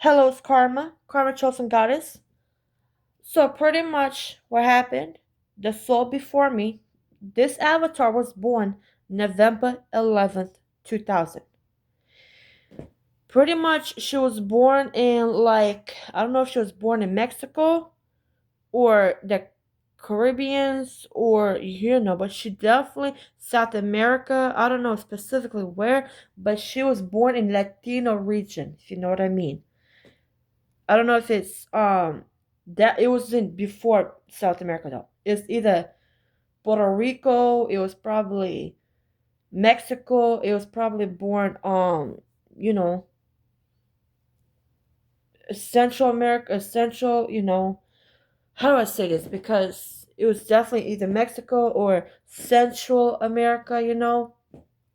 Hello, it's Karma. Karma Chosen Goddess. So pretty much what happened, the soul before me, this avatar was born November 11th, 2000. Pretty much she was born in I don't know if she was born in Mexico or the Caribbeans or but she definitely South America. I don't know specifically where, but she was born in Latino region, if you know what I mean. I don't know if it's that it was in before South America though. It's either Puerto Rico, it was probably Mexico, it was probably born you know, Central America, Central, how do I say this? Because it was definitely either Mexico or Central America,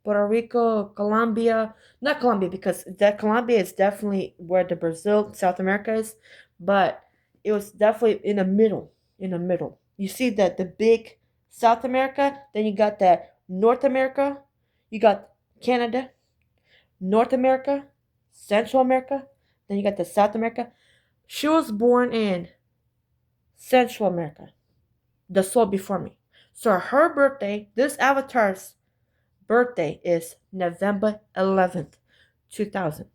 Puerto Rico, Colombia, not Colombia because that Colombia is definitely where the Brazil, South America is, but it was definitely in the middle. You see that the big South America, then you got that North America, you got Canada, North America, Central America, then you got the South America. She was born in Central America, the soul before me. So her birthday, this avatar's birthday is November 11th, 2000.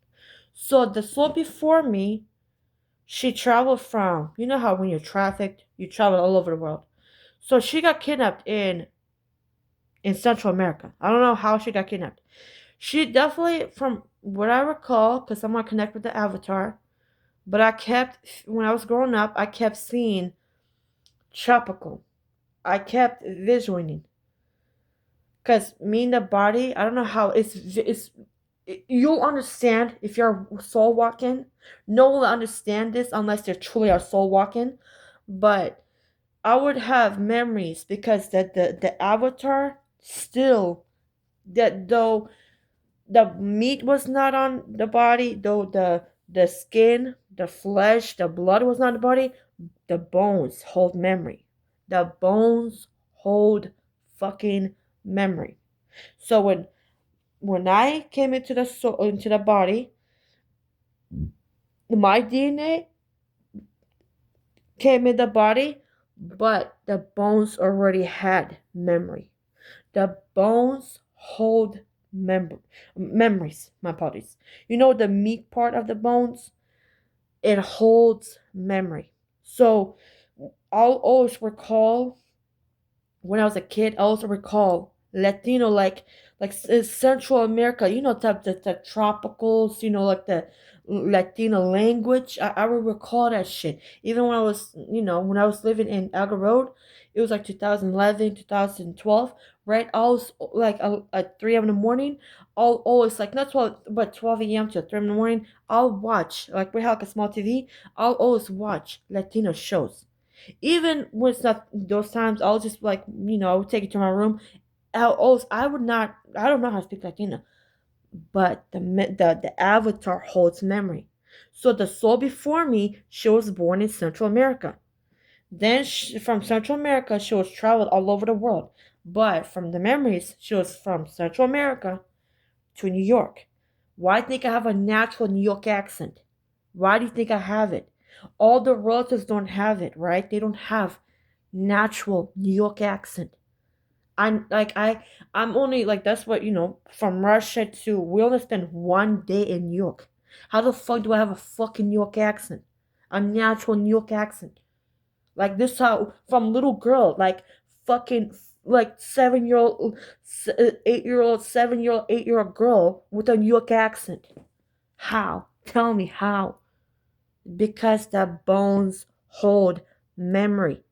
So the soul before me, she traveled from, you know how when you're trafficked, you travel all over the world. So she got kidnapped in Central America. I don't know how she got kidnapped. She definitely, from what I recall, because I'm not connected with the avatar, but when I was growing up, I kept seeing tropical. I kept visualizing. Because me in the body, I don't know how you'll understand if you're soul walking. No one will understand this unless they're truly are soul walking. But I would have memories because the avatar still that though the meat was not on the body, though the skin, the flesh, the blood was not on the body, the bones hold memory. The bones hold fucking memory. So when I came into the soul, into the body, my DNA came in the body, but the bones already had memory. The bones hold memories. My apologies. You know the meat part of the bones, it holds memory. So I'll always recall when I was a kid. I also recall Latino, Central America. The tropicals. Like the Latino language. I would recall that shit. Even when I was living in Alga Road, it was like 2011, 2012. Right, I was like at 3 a.m. in the morning. I'll always like not 12, but 12 a.m. to 3 in the morning. I'll watch like we have like a small TV. I'll always watch Latino shows even when it's not those times. I'll just I would take it to my room. I would not. I don't know how to speak Latino, but the avatar holds memory. So the soul before me, she was born in Central America. Then from Central America, she was traveled all over the world. But from the memories, she was from Central America to New York. Why do you think I have a natural New York accent? Why do you think I have it? All the relatives don't have it, right? They don't have natural New York accent. I'm only like that's what from Russia to we only spend 1 day in New York. How the fuck do I have a fucking New York accent? A natural New York accent. Like this how from little girl, like fucking like 7 year old 8 year old, 7 year old, 8 year old girl with a New York accent. How? Tell me how. Because the bones hold memory.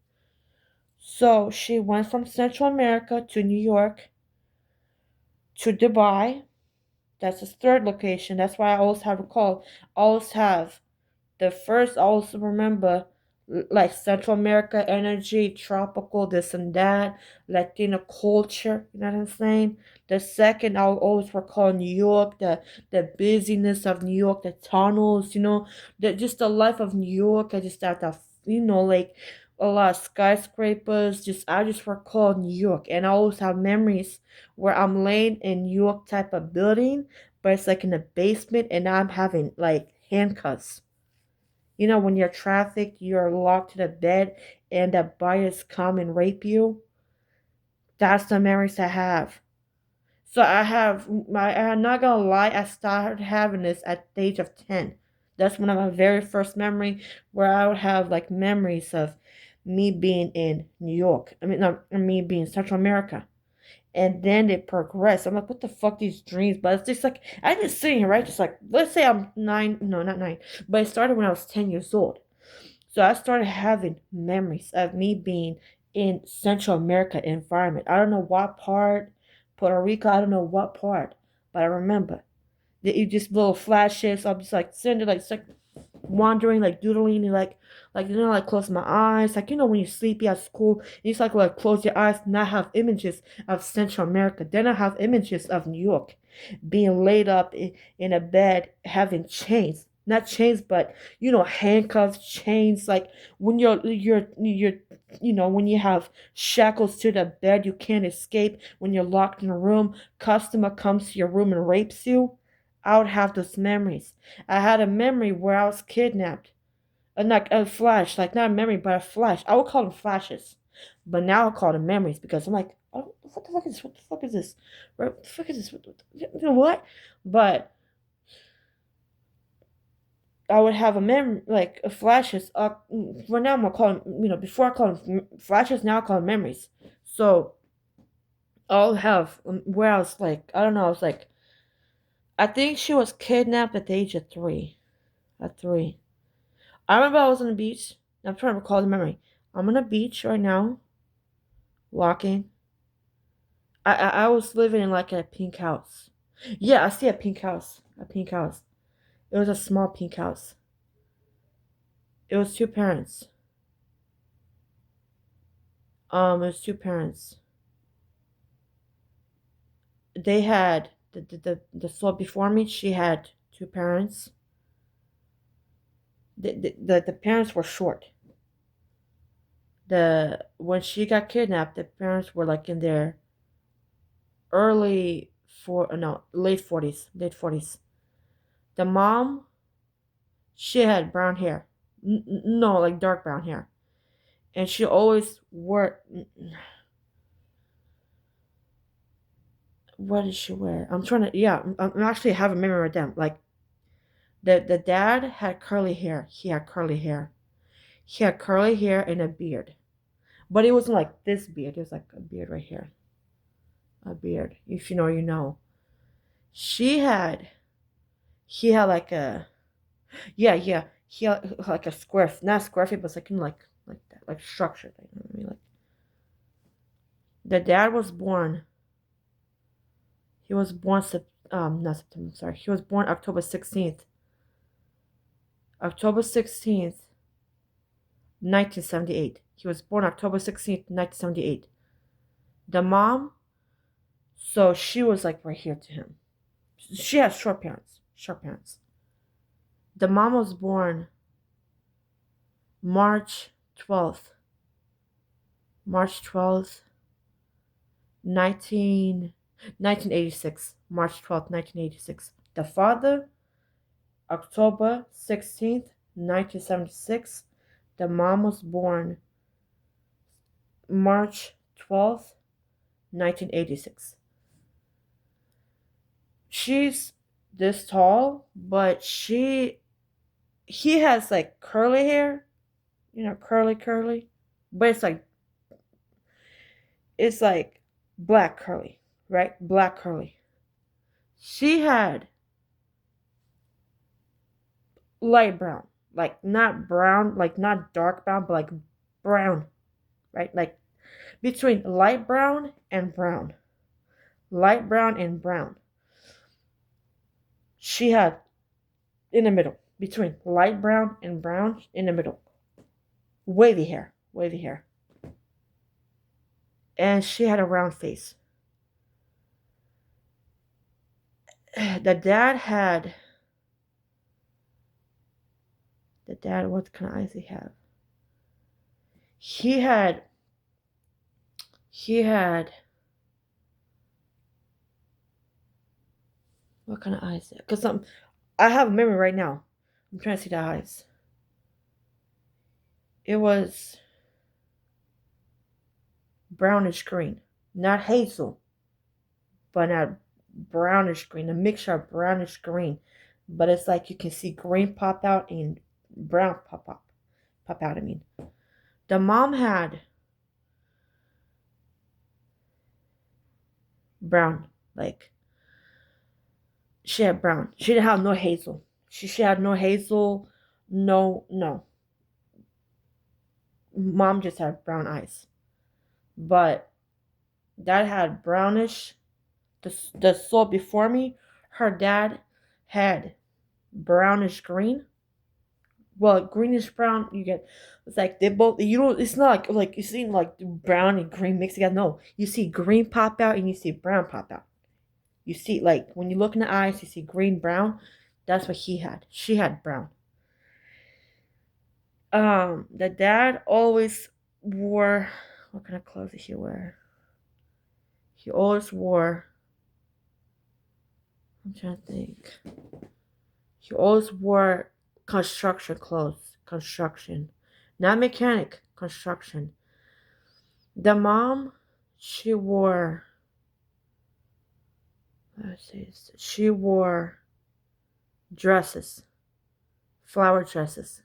So she went from Central America to New York to Dubai. That's his third location. That's why I always have a call. I always have the first. I also remember like Central America energy, tropical, this and that, Latino culture. You know what I'm saying? The second, I'll always recall New York, the busyness of New York, the tunnels. Just the life of New York. I just have to, like a lot of skyscrapers. I just recall New York, and I always have memories where I'm laying in New York type of building, but it's like in the basement, and I'm having like handcuffs. You know, when you're trafficked, you're locked to the bed, and the buyers come and rape you. That's the memories I have. So I'm not gonna lie, I started having this at the age of 10. That's one of my very first memory where I would have like memories of me being in New York. I mean, no, me being in Central America. And then it progressed. I'm like, what the fuck, these dreams? But it's just like, I'm just sitting here, right? Just like, let's say I'm 9, no, not 9, but it started when I was 10 years old. So I started having memories of me being in Central America environment. I don't know what part, Puerto Rico, I don't know what part, but I remember that you just little flashes. I'm just like sitting there, like wandering, like doodling, and like like close my eyes, like when you're sleepy at school, you just like close your eyes, and I have images of Central America. Then I have images of New York, being laid up in a bed, having chains, not chains, but handcuffs, chains. Like when you're when you have shackles to the bed, you can't escape. When you're locked in a room, customer comes to your room and rapes you. I would have those memories. I had a memory where I was kidnapped. Like a flash, like not a memory, but a flash. I would call them flashes, but now I call them memories because I'm like, oh, what the fuck is this? What the fuck is this? What the fuck is this? You know what? But I would have a memory, like flashes. For now, I'm gonna call them. Before I call them flashes, now I call them memories. So I'll have where I was like, I don't know. I was like, I think she was kidnapped at the age of 3. At 3. I remember I was on the beach. I'm trying to recall the memory. I'm on the beach right now, walking. I was living in like a pink house. Yeah, I see a pink house. A pink house. It was a small pink house. It was two parents. It was two parents. They had the floor before me. She had two parents. The parents were short. The When she got kidnapped, the parents were like in their early for no late 40s, late 40s. The mom, she had brown hair. No, like dark brown hair. And she always wore. What did she wear? I'm trying to. Yeah, I'm actually have a memory with them. Like the dad had curly hair. He had curly hair. He had curly hair and a beard, but it wasn't like this beard. It was like a beard right here. A beard. If you know, you know. She had. He had like a. Yeah, yeah. He had like a square, not square feet, but it's like like that, like structured. You know what I mean? Like the dad was born. He was born not September. Sorry, he was born October 16th. October 16th, 1978. He was born October 16th, 1978. The mom, so she was like right here to him. She has short parents. Short parents. The mom was born March 12th. March 12th, 1986. March 12th, 1986. The father, October 16th, 1976. The mom was born March 12th, 1986. She's this tall, but he has like curly hair, curly, but it's like black curly, right? Black curly. She had light brown, like not brown, like not dark brown, but like brown, right? Like between light brown and brown. Light brown and brown. She had in the middle, between light brown and brown in the middle. Wavy hair, wavy hair. And she had a round face. The dad had what kind of eyes he have? He had he had what kind of eyes? Because I have a memory right now. I'm trying to see the eyes. It was brownish green, not hazel, but not brownish green, a mixture of brownish green. But it's like you can see green pop out and brown pop out. I mean, the mom had brown, like she had brown. She didn't have no hazel. She had no hazel, no. Mom just had brown eyes, but dad had brownish. The soul before me, her dad had brownish green. Well, greenish brown. You get it's like they both. You don't. It's not like you see like brown and green mixed together. No, you see green pop out and you see brown pop out. You see like when you look in the eyes, you see green, brown. That's what he had. She had brown. The dad always wore. What kind of clothes did he wear? He always wore. I'm trying to think. He always wore construction clothes. Construction. Not mechanic. Construction. The mom, she wore. Let's see. She wore dresses. Flower dresses.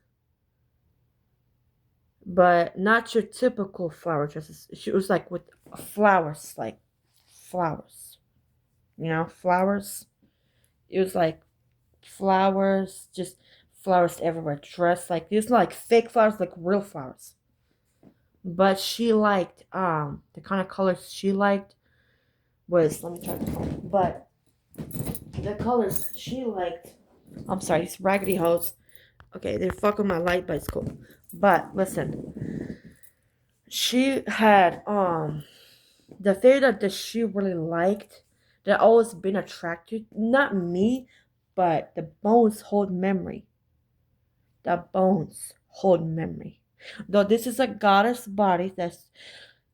But not your typical flower dresses. She was like with flowers. Like flowers. You know, flowers. It was like flowers, just flowers everywhere. Dressed like it's not like fake flowers, like real flowers. But she liked the kind of colors she liked was let me try to but the colors she liked. I'm sorry, these raggedy hoes. Okay, they're fucking my light, but it's cool. But listen, she had the thing that she really liked, that always been attracted. Not me, but the bones hold memory. The bones hold memory. Though this is a goddess body, that's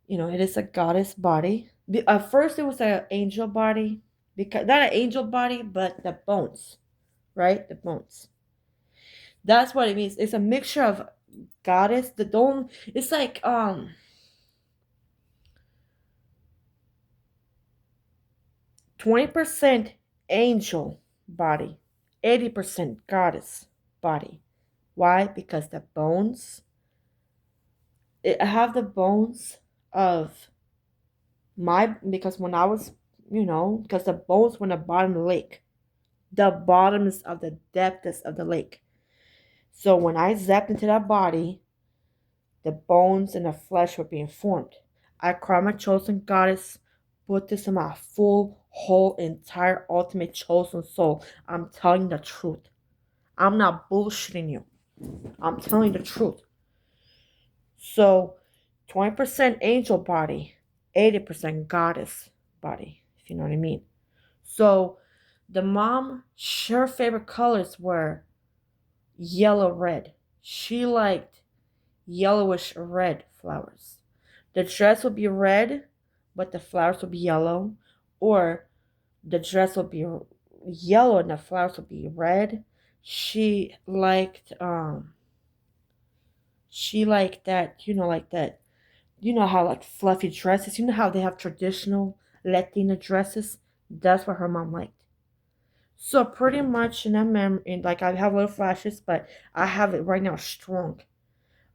it is a goddess body. At first, it was an angel body, because not an angel body, but the bones, right? The bones. That's what it means. It's a mixture of goddess. The dome. It's like 20% angel body, 80% goddess body. Why? Because the bones. I have the bones of because when I was, because the bones were in the bottom of the lake, the bottoms of the depths of the lake. So when I zapped into that body, the bones and the flesh were being formed. I cried my chosen goddess, put this in my full, whole, entire, ultimate chosen soul. I'm telling the truth. I'm not bullshitting you. I'm telling the truth. So 20% angel body, 80% goddess body, if you know what I mean. So the mom, her favorite colors were yellow, red. She liked yellowish red flowers. The dress would be red, but the flowers would be yellow. Or the dress would be yellow and the flowers would be red. She liked that, like that. You know how like fluffy dresses, you know how they have traditional Latina dresses? That's what her mom liked. So pretty much in that memory, like I have little flashes, but I have it right now strong.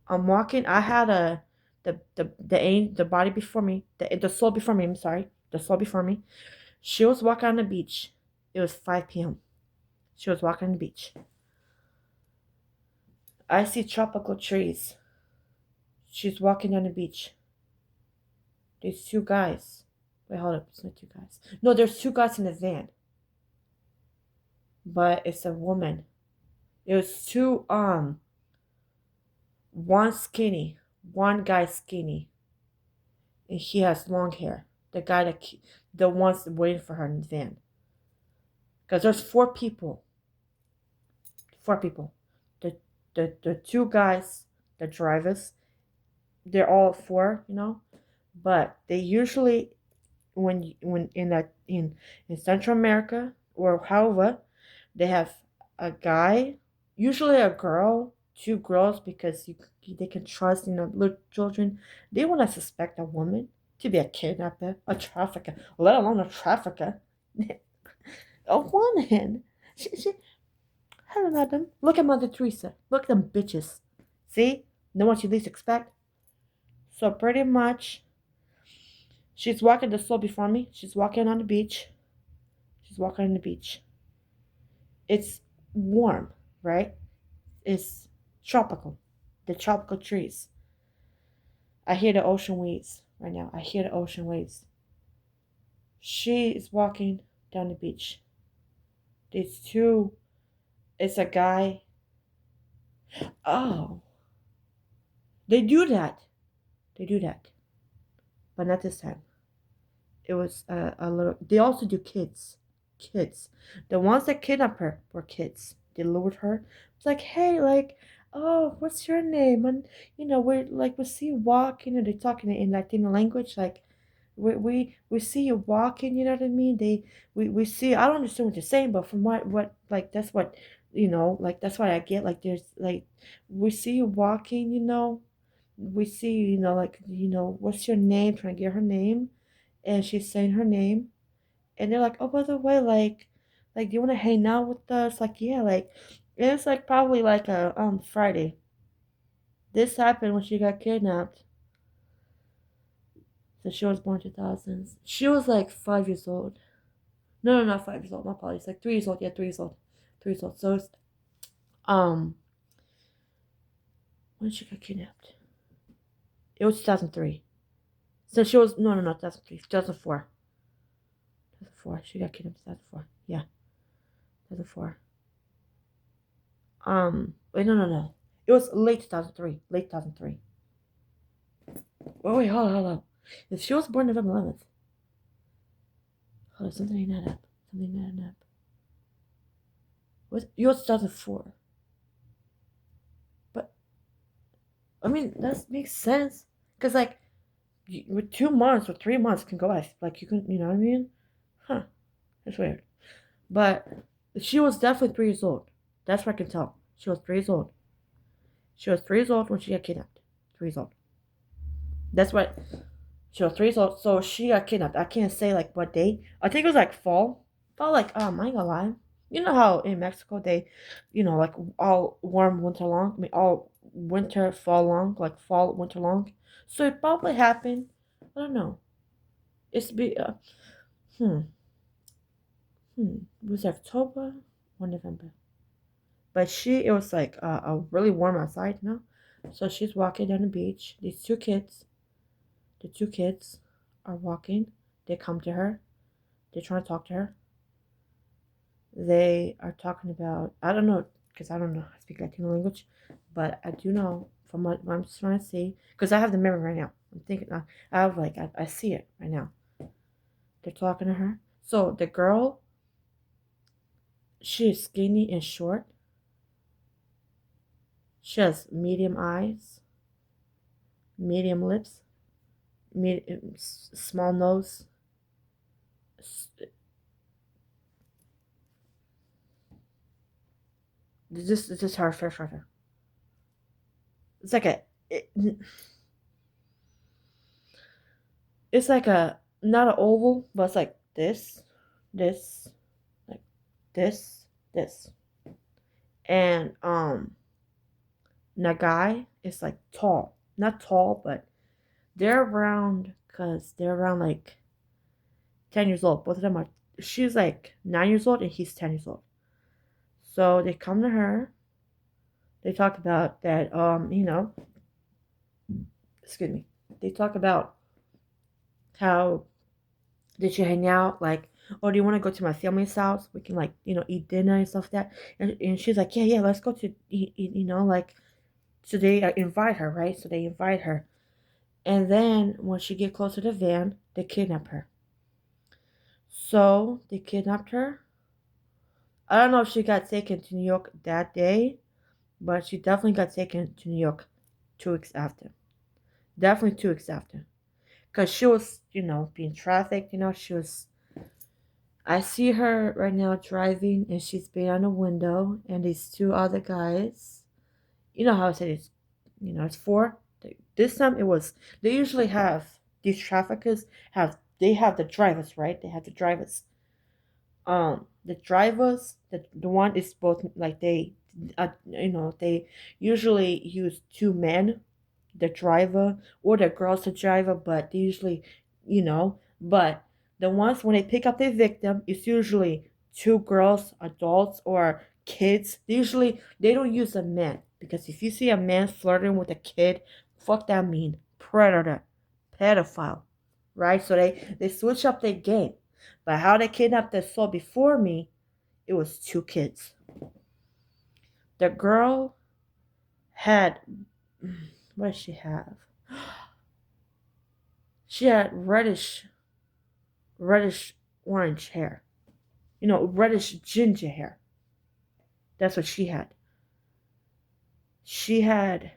I'm walking. I had the body before me, the soul before me. I'm sorry, the soul before me. She was walking on the beach. It was 5 p.m. She was walking on the beach. I see tropical trees. She's walking on the beach. There's two guys. Wait, hold up. It's not two guys. No, there's two guys in the van. But it's a woman. It was two, one skinny. One guy skinny. And he has long hair. The ones waiting for her in the van. Because there's four people. Four people. The two guys, the drivers, they're all four, but they usually when in Central America or however, they have a guy, usually a girl, two girls because they can trust, little children. They will not suspect a woman to be a kidnapper, a trafficker, let alone a trafficker. A woman. She hello, madam. Look at Mother Teresa. Look at them bitches. See? Know what you least expect? So pretty much, she's walking the slope before me. She's walking on the beach. She's walking on the beach. It's warm, right? It's tropical. The tropical trees. I hear the ocean waves right now. I hear the ocean waves. She is walking down the beach. These two, it's a guy. Oh, they do that. They do that. But not this time. It was a little. They also do kids. Kids. The ones that kidnapped her were kids. They lured her. It's like, hey, like, oh, what's your name? And we're like, we see you walking, and they're talking in Latino language, like, we see you walking. You know what I mean? We see. I don't understand what you're saying, but from what like that's what like that's what I get. Like, there's like, we see you walking. We see like what's your name? Trying to get her name, and she's saying her name, and they're like, oh, by the way, like do you want to hang out with us? Like, yeah, like it's like probably like a Friday. This happened when she got kidnapped. So she was born 2000s. She was like 5 years old. No, no, not 5 years old. My apologies. Like 3 years old. Yeah, 3 years old. 3 years old. So it's um when she got kidnapped. It was 2003. So she was no 2003. 2004. 2004. She got kidnapped 2004. Yeah. 2004. Wait, no. It was late 2003. Late 2003. Wait, hold on. If she was born November 11th. Hold on, something ain't that up. Something ain't that up. It was 2004. But I mean, that makes sense. Because, like, with 2 months or 3 months can go by. Like, you can, you know what I mean? Huh. That's weird. But she was definitely 3 years old. That's what I can tell. She was 3 years old. She was 3 years old when she got kidnapped. 3 years old. That's what. She was 3 years old. So she got kidnapped. I can't say, like, what day. I think it was, like, fall. Fall, like, I ain't gonna lie. You know how in Mexico they, like, all warm winter long? I mean, all winter, fall long. Like, fall, winter long. So it probably happened. I don't know. It's be, hmm. It was October or November. But it was like a really warm outside, So she's walking down the beach. The two kids are walking. They come to her. They're trying to talk to her. They are talking about, I don't know, because I don't know how to speak Latino language, but I do know from what I'm trying to see, because I have the memory right now. I'm thinking, I have like, I see it right now. They're talking to her. So the girl, she is skinny and short. She has medium eyes, medium lips, small nose. This is her fair shorter. It's like it's like a not an oval, but it's like this, like this, and the guy is like tall, not tall, but they're around like 10 years old. Both of them are. She's like 9 years old and he's 10 years old. So they come to her. They talk about that. Excuse me. They talk about how did you hang out? Like, oh, do you want to go to my family's house? We can like, eat dinner and stuff like that. And she's like, yeah, let's go to eat, like. So they invite her, right? So they invite her. And then when she get close to the van, they kidnap her. So they kidnapped her. I don't know if she got taken to New York that day, but she definitely got taken to New York 2 weeks after. Definitely 2 weeks after. Because she was, being trafficked, she was. I see her right now driving, and she's behind a window, and these two other guys, You know how I said it's, it's four. This time it was. They usually have these traffickers they have the drivers, right? They have the drivers. The drivers, the one is both like they usually use two men, the driver or the girls the driver, but they usually, but the ones when they pick up their victim, it's usually two girls, adults or kids. They don't use a man, because if you see a man flirting with a kid, fuck that mean predator, pedophile, right? So they switch up their game. But how they kidnapped the soul before me, it was two kids. The girl had, what did she have? She had reddish orange hair. Reddish ginger hair. That's what she had. She had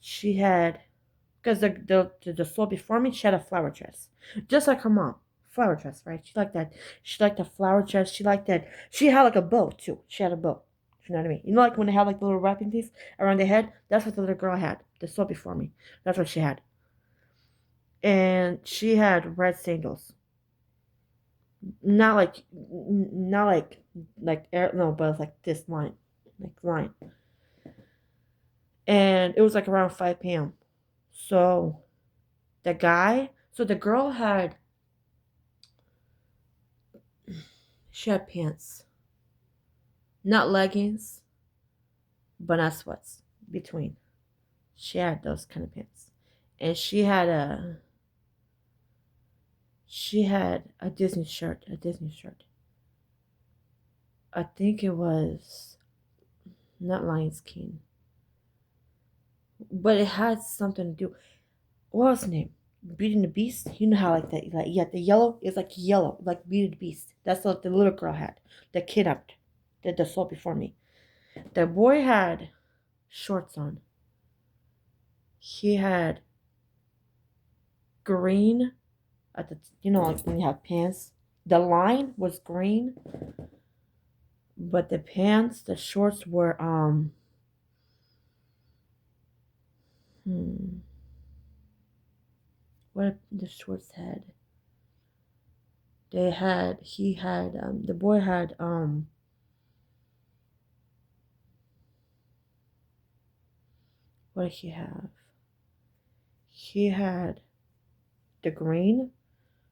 she had because the soul before me, she had a flower dress. Just like her mom. Flower dress, right? She liked that. She liked the flower dress. She liked that. She had like a bow too. She had a bow. You know what I mean? Like when they have like the little wrapping piece around their head? That's what the little girl had. The soul before me. That's what she had. And she had red sandals. Not like air, no, but it's like this line. And it was like around 5 p.m. So the girl she had pants, not leggings, but not sweats between. She had those kind of pants, and she had a Disney shirt. I think it was not Lions King, but it had something to do. What was the name? Beauty and the Beast. You know how like that, like yeah, the yellow is like yellow, like Beauty and the Beast. That's what the little girl had. The kid up, the soul before me. The boy had shorts on. He had green at the like when you have pants. The line was green, but the shorts were what the shorts had. The boy had what did he have? He had the green.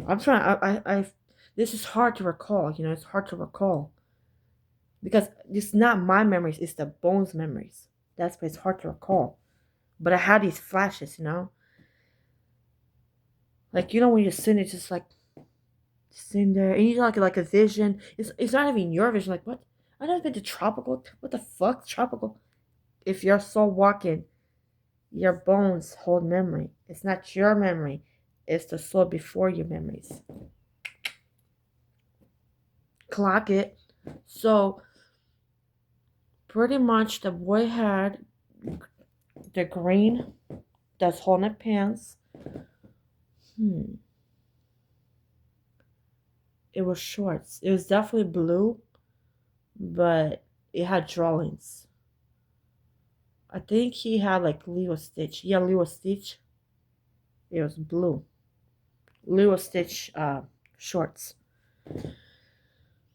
I'm trying. I. This is hard to recall. It's hard to recall because it's not my memories. It's the bones memories. That's why it's hard to recall. But I had these flashes. Like when you're sitting, it's just like sitting there, and you like a vision. It's not even your vision. Like what? I never been to tropical. What the fuck, tropical? If you're so walking, your bones hold memory. It's not your memory. It's the soul before your memories. Clock it. So pretty much the boy had the green that's holding the pants. It was shorts. It was definitely blue, but it had drawings. I think he had like Leo Stitch. Yeah, Leo Stitch. It was blue. Leo Stitch shorts.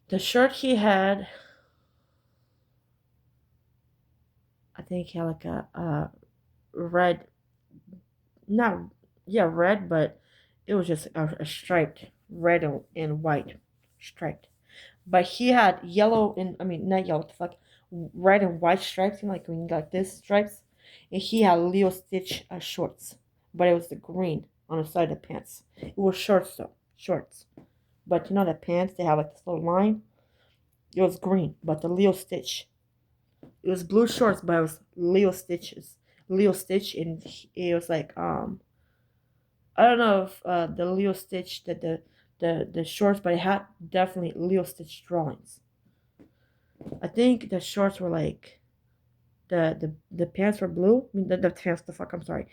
The shirt he had, I think he had like a red, not, yeah, red, but it was just a striped red and white striped. But he had yellow and, I mean, not yellow, what the fuck, red and white stripes, like when you got this stripes. And he had Leo Stitch shorts, but it was the green on the side of the pants. It was shorts though, shorts. But the pants, they have like this little line. It was green, but the Leo Stitch. It was blue shorts, but it was Leo Stitches. Leo Stitch, and it was like I don't know if the Leo Stitch the shorts, but it had definitely Leo Stitch drawings. I think the shorts were like the pants were blue. I mean the pants, the fuck, I'm sorry.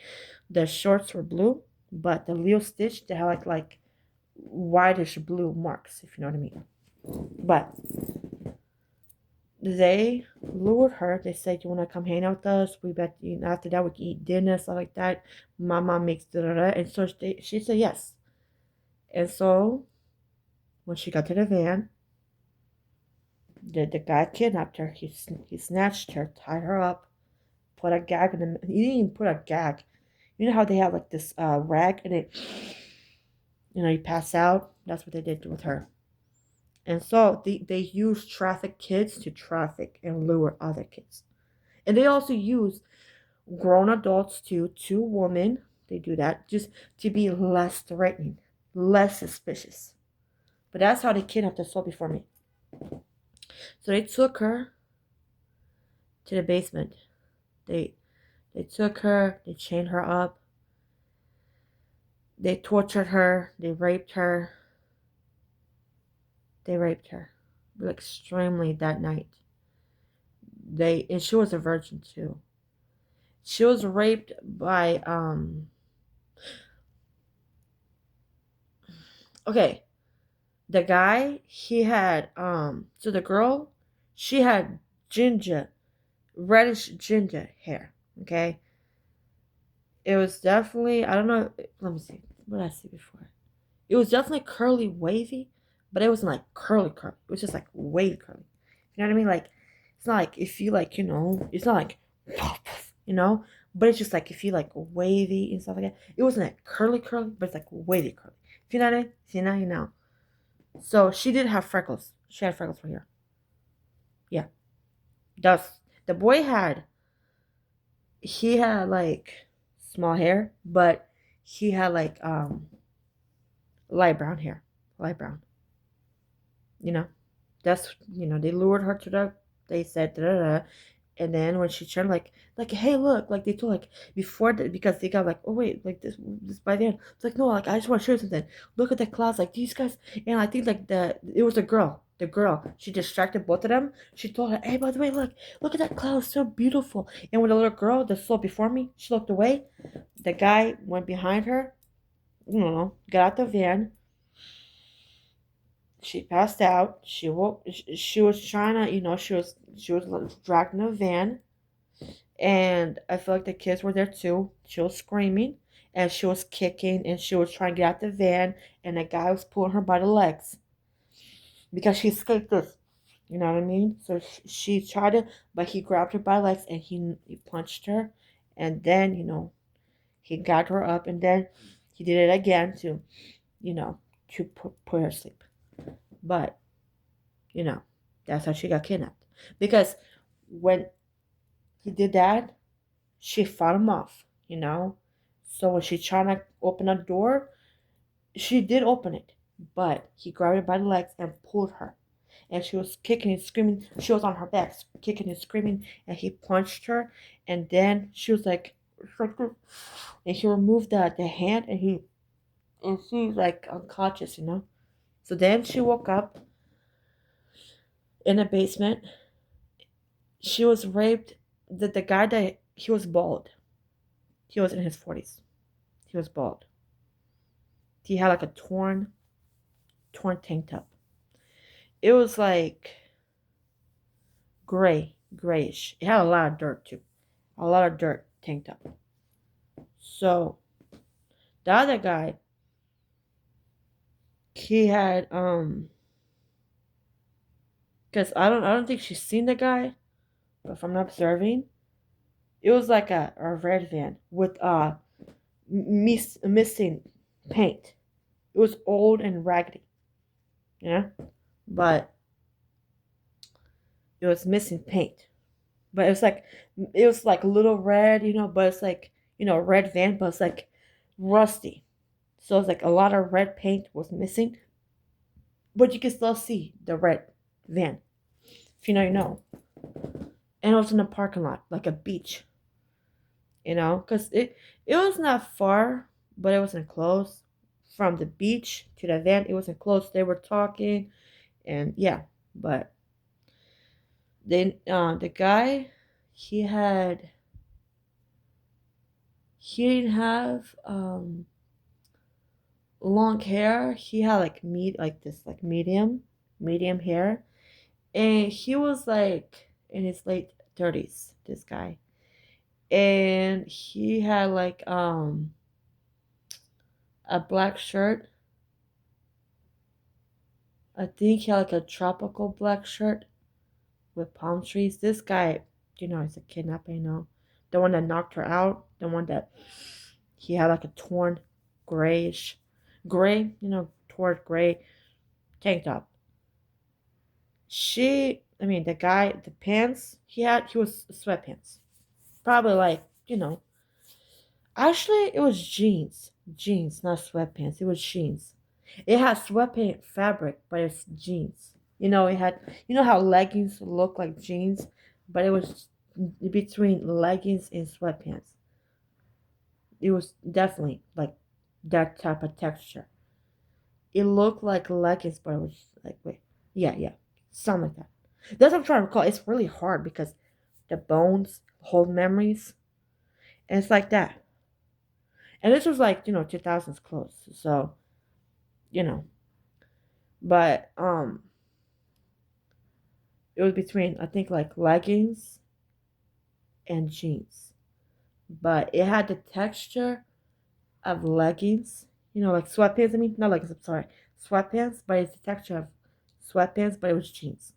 The shorts were blue, but the Leo Stitch, they had like whitish blue marks, if you know what I mean. But they lured her. They said, "You want to come hang out with us? We bet you know, after that we can eat dinner, stuff like that. My mom makes da da da." And so she said yes. And so when she got to the van, the guy kidnapped her. He snatched her, tied her up, put a gag in the. He didn't even put a gag. You know how they have like this rag and it, you pass out. That's what they did with her. And so they use trafficked kids to traffic and lure other kids. And they also use grown adults too, two women. They do that just to be less threatening, less suspicious. But that's how they kidnapped us all before me. So they took her to the basement. They they took her, they chained her up, they tortured her, they raped her. They raped her. Like extremely that night. And she was a virgin too. She was raped by okay. The guy, he had so the girl, she had ginger, reddish ginger hair. Okay. It was definitely, I don't know, let me see. What did I see before? It was definitely curly wavy, but it wasn't like curly curly. It was just like wavy curly. You know what I mean? Like it's not like if you like, it's not like but it's just like if you like wavy and stuff like that. It wasn't like curly curly, but it's like wavy curly. If you know what I mean? See now you know. So she did have freckles. She had freckles right here. Yeah. That's the boy he had like small hair, but he had like light brown hair. Light brown. You know? They lured her to they said da da da. And then when she turned like hey look, like they told like before because they got like, oh wait, like this by the end. It's like no, like I just want to show you something. Look at the clouds, like these guys. And I think like it was the girl, she distracted both of them. She told her, hey, by the way, look at that cloud, it's so beautiful. And when the little girl that saw before me, she looked away. The guy went behind her, got out the van. She passed out. She woke. She was trying to, she was dragged in a van, and I feel like the kids were there too. She was screaming, and she was kicking, and she was trying to get out the van, and the guy was pulling her by the legs because she escaped this. You know what I mean? So she tried to, but he grabbed her by the legs and he punched her, and then he got her up, and then he did it again to, you know, to put her to sleep. But you know, that's how she got kidnapped. Because when he did that, she fought him off. So when she tried to open a door, she did open it, but he grabbed her by the legs and pulled her. And she was kicking and screaming. She was on her back, kicking and screaming, and he punched her. And then she was like, and he removed the hand, and she's like unconscious. So then she woke up in a basement. She was raped. The guy that he was bald. He was in his 40s. He was bald. He had like a torn tank top. It was like grayish. It had a lot of dirt too. A lot of dirt tank top. So the other guy, he had because I don't think she's seen the guy, but from observing, it was like a red van with missing paint. It was old and raggedy, yeah, but it was missing paint. But it was like a little red, but it's like a red van, but it's like rusty. So it's like a lot of red paint was missing, but you can still see the red van. If you know, you know. And it was in a parking lot, like a beach. Because it was not far, but it wasn't close. From the beach to the van, it wasn't close. They were talking, and yeah, but then the guy, he had he didn't have long hair. He had like this like medium hair, And he was like in his late 30s, this guy. And he had like a black shirt. I think he had like a tropical black shirt with palm trees. This guy, is a kidnapper, the one that knocked her out, the one that he had like a torn grayish, gray, torn gray tank top. The guy, the pants he was sweatpants. Probably like, actually it was jeans, not sweatpants. It was jeans. It had sweatpant fabric, but it's jeans. It had, how leggings look like jeans, but it was between leggings and sweatpants. It was definitely like that type of texture. It looked like leggings, but it was like, wait, yeah, something like that. That's what I'm trying to recall. It's really hard because the bones hold memories, and it's like that. And this was like 2000s clothes, so you know, but it was between, I think, like leggings and jeans, but it had the texture of leggings, like sweatpants. I mean, not leggings. I'm sorry, sweatpants, but it's the texture of sweatpants, but it was jeans.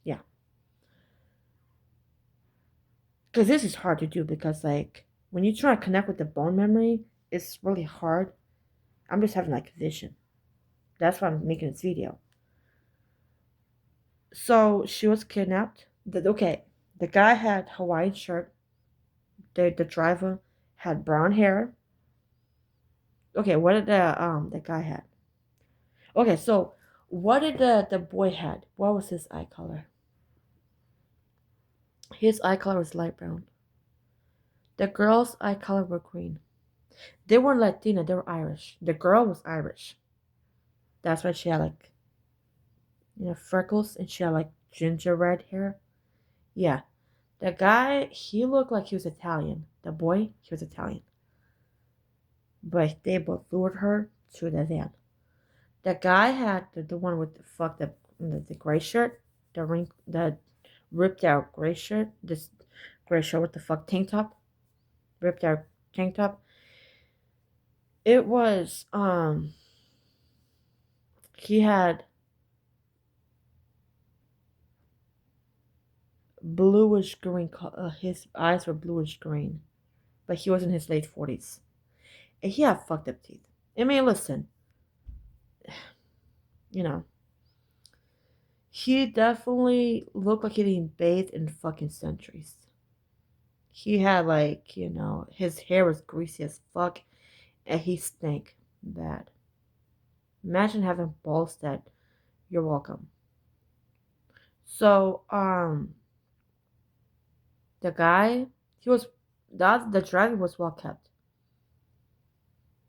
Yeah, because this is hard to do because like when you try to connect with the bone memory, it's really hard. I'm just having like vision. That's why I'm making this video. So she was kidnapped. Okay, the guy had Hawaiian shirt. The driver had brown hair. Okay, what did the guy had? Okay, so what did the boy had? What was his eye color? His eye color was light brown. The girl's eye color were green. They weren't Latina, they were Irish. The girl was Irish. That's why she had like freckles and she had like ginger red hair. Yeah. The guy, he looked like he was Italian. The boy, he was Italian. But they both lured her to the van. The guy had the one with the gray shirt, the ripped out gray shirt, this gray shirt with the tank top, ripped out tank top. It was he had bluish green. His eyes were bluish green, but he was in his late 40s, and he had fucked up teeth. I mean, listen, you know, he definitely looked like he didn't bathe in fucking centuries. He had like, his hair was greasy as fuck and he stank bad. Imagine having balls that you're welcome. So, the guy, he was the driver was well kept.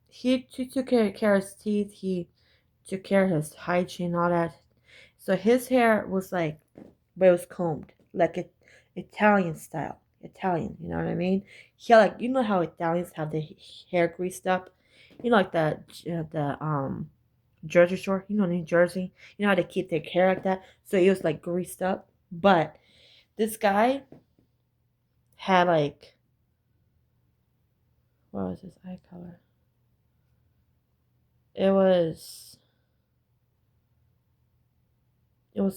He took care of his teeth, he took care of his hygiene, all that. So his hair was like, but it was combed, like Italian style. Italian, you know what I mean? He had like, how Italians have the hair greased up, like the Jersey Shore, New Jersey. You know how they keep their hair like that? So it was like greased up. But this guy had like, what was his eye color? It was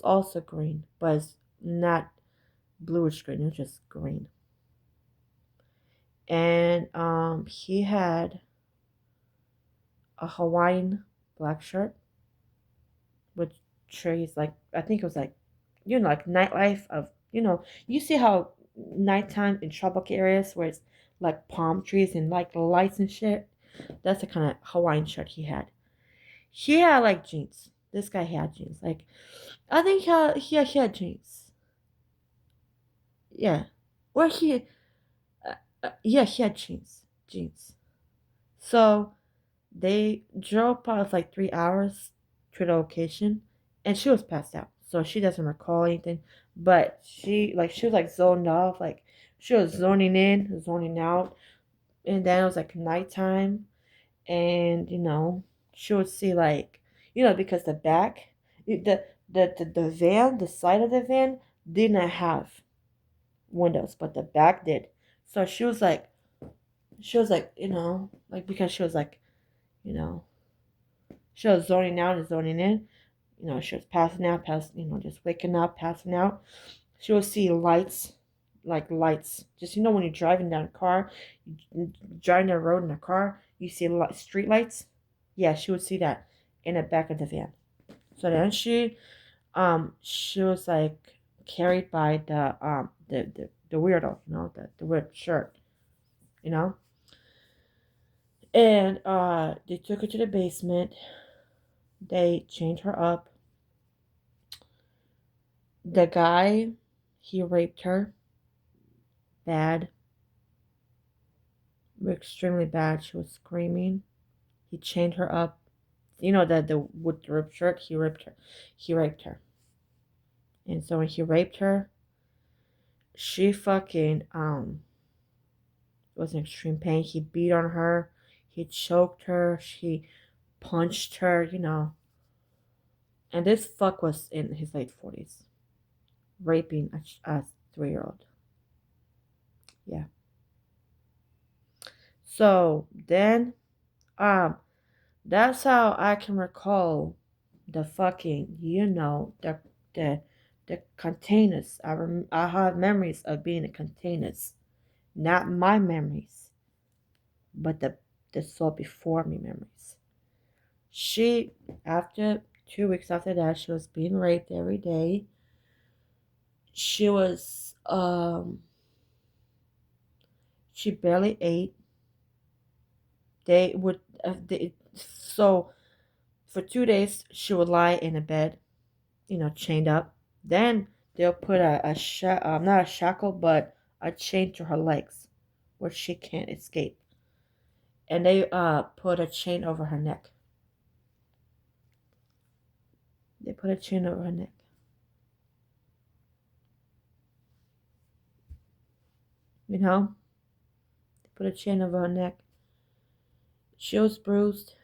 also green, but it's not bluish green, it was just green. And he had a Hawaiian black shirt with trees, like I think it was like like nightlife of you see how nighttime in tropical areas where it's like palm trees and like lights and shit. That's the kind of Hawaiian shirt he had. He had like jeans. This guy had jeans. Like I think he had jeans. Yeah, or yeah, he had jeans. So they drove past like 3 hours to the location, and she was passed out, so she doesn't recall anything. But she was like zoned off, like she was zoning in, zoning out, and then it was like nighttime, and she would see like because the the van, the side of the van, did not have windows, but the back did. So she was like, like because she was like, you know, she was zoning out and zoning in. She was passing out, just waking up, passing out. She would see lights, like lights. Just when you're driving down a car, driving down the road in a car, you see street lights. Yeah, she would see that in the back of the van. So then she was like carried by the weirdo, the weird shirt, you know, and they took her to the basement. They chained her up. The guy, he raped her bad, extremely bad. She was screaming. He chained her up. The with the ripped shirt, he raped her. He raped her. And so when he raped her, she fucking was in extreme pain. He beat on her. He choked her. He punched her. And this fuck was in his late 40s, raping a 3-year-old. Yeah. So then, that's how I can recall the fucking, the the containers. I have memories of being in containers, not my memories, but the soul before me memories. She, after 2 weeks after that, she was being raped every day. She was she barely ate. They would so for 2 days she would lie in a bed, chained up. Then they'll put not a shackle, but a chain to her legs, where she can't escape. And they put a chain over her neck. They put a chain over her neck. You know, they put a chain over her neck. She was bruised.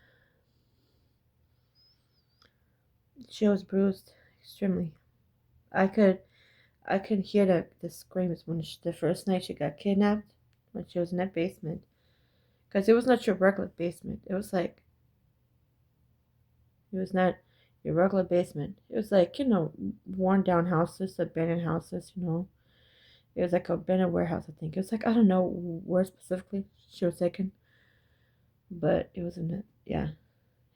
She was bruised extremely. I could I could hear the screams when the first night she got kidnapped, when she was in that basement. Because it was not your regular basement. It was not your regular basement. It was like, worn down houses, abandoned houses. It was like a abandoned warehouse, I think. It was like, I don't know where specifically she was taken, but it was in it, yeah.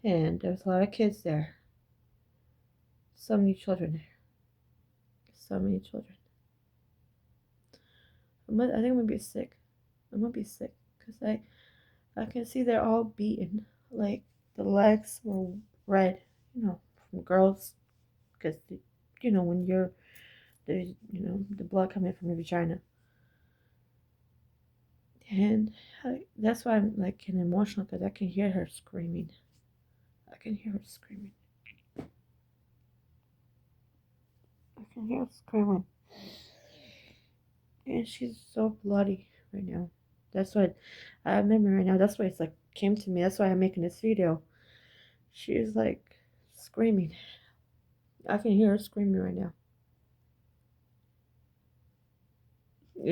And there was a lot of kids there. So many children there. So many children. I think I'm gonna be sick. I'm gonna be sick because I can see they're all beaten. Like the legs were red, from girls, because when there's the blood coming from your vagina, and that's why I'm like getting emotional because I can hear her screaming. I can hear her screaming. I can hear her screaming, and she's so bloody right now. That's what I remember right now. That's why it's like came to me. That's why I'm making this video. She's like screaming. I can hear her screaming right now.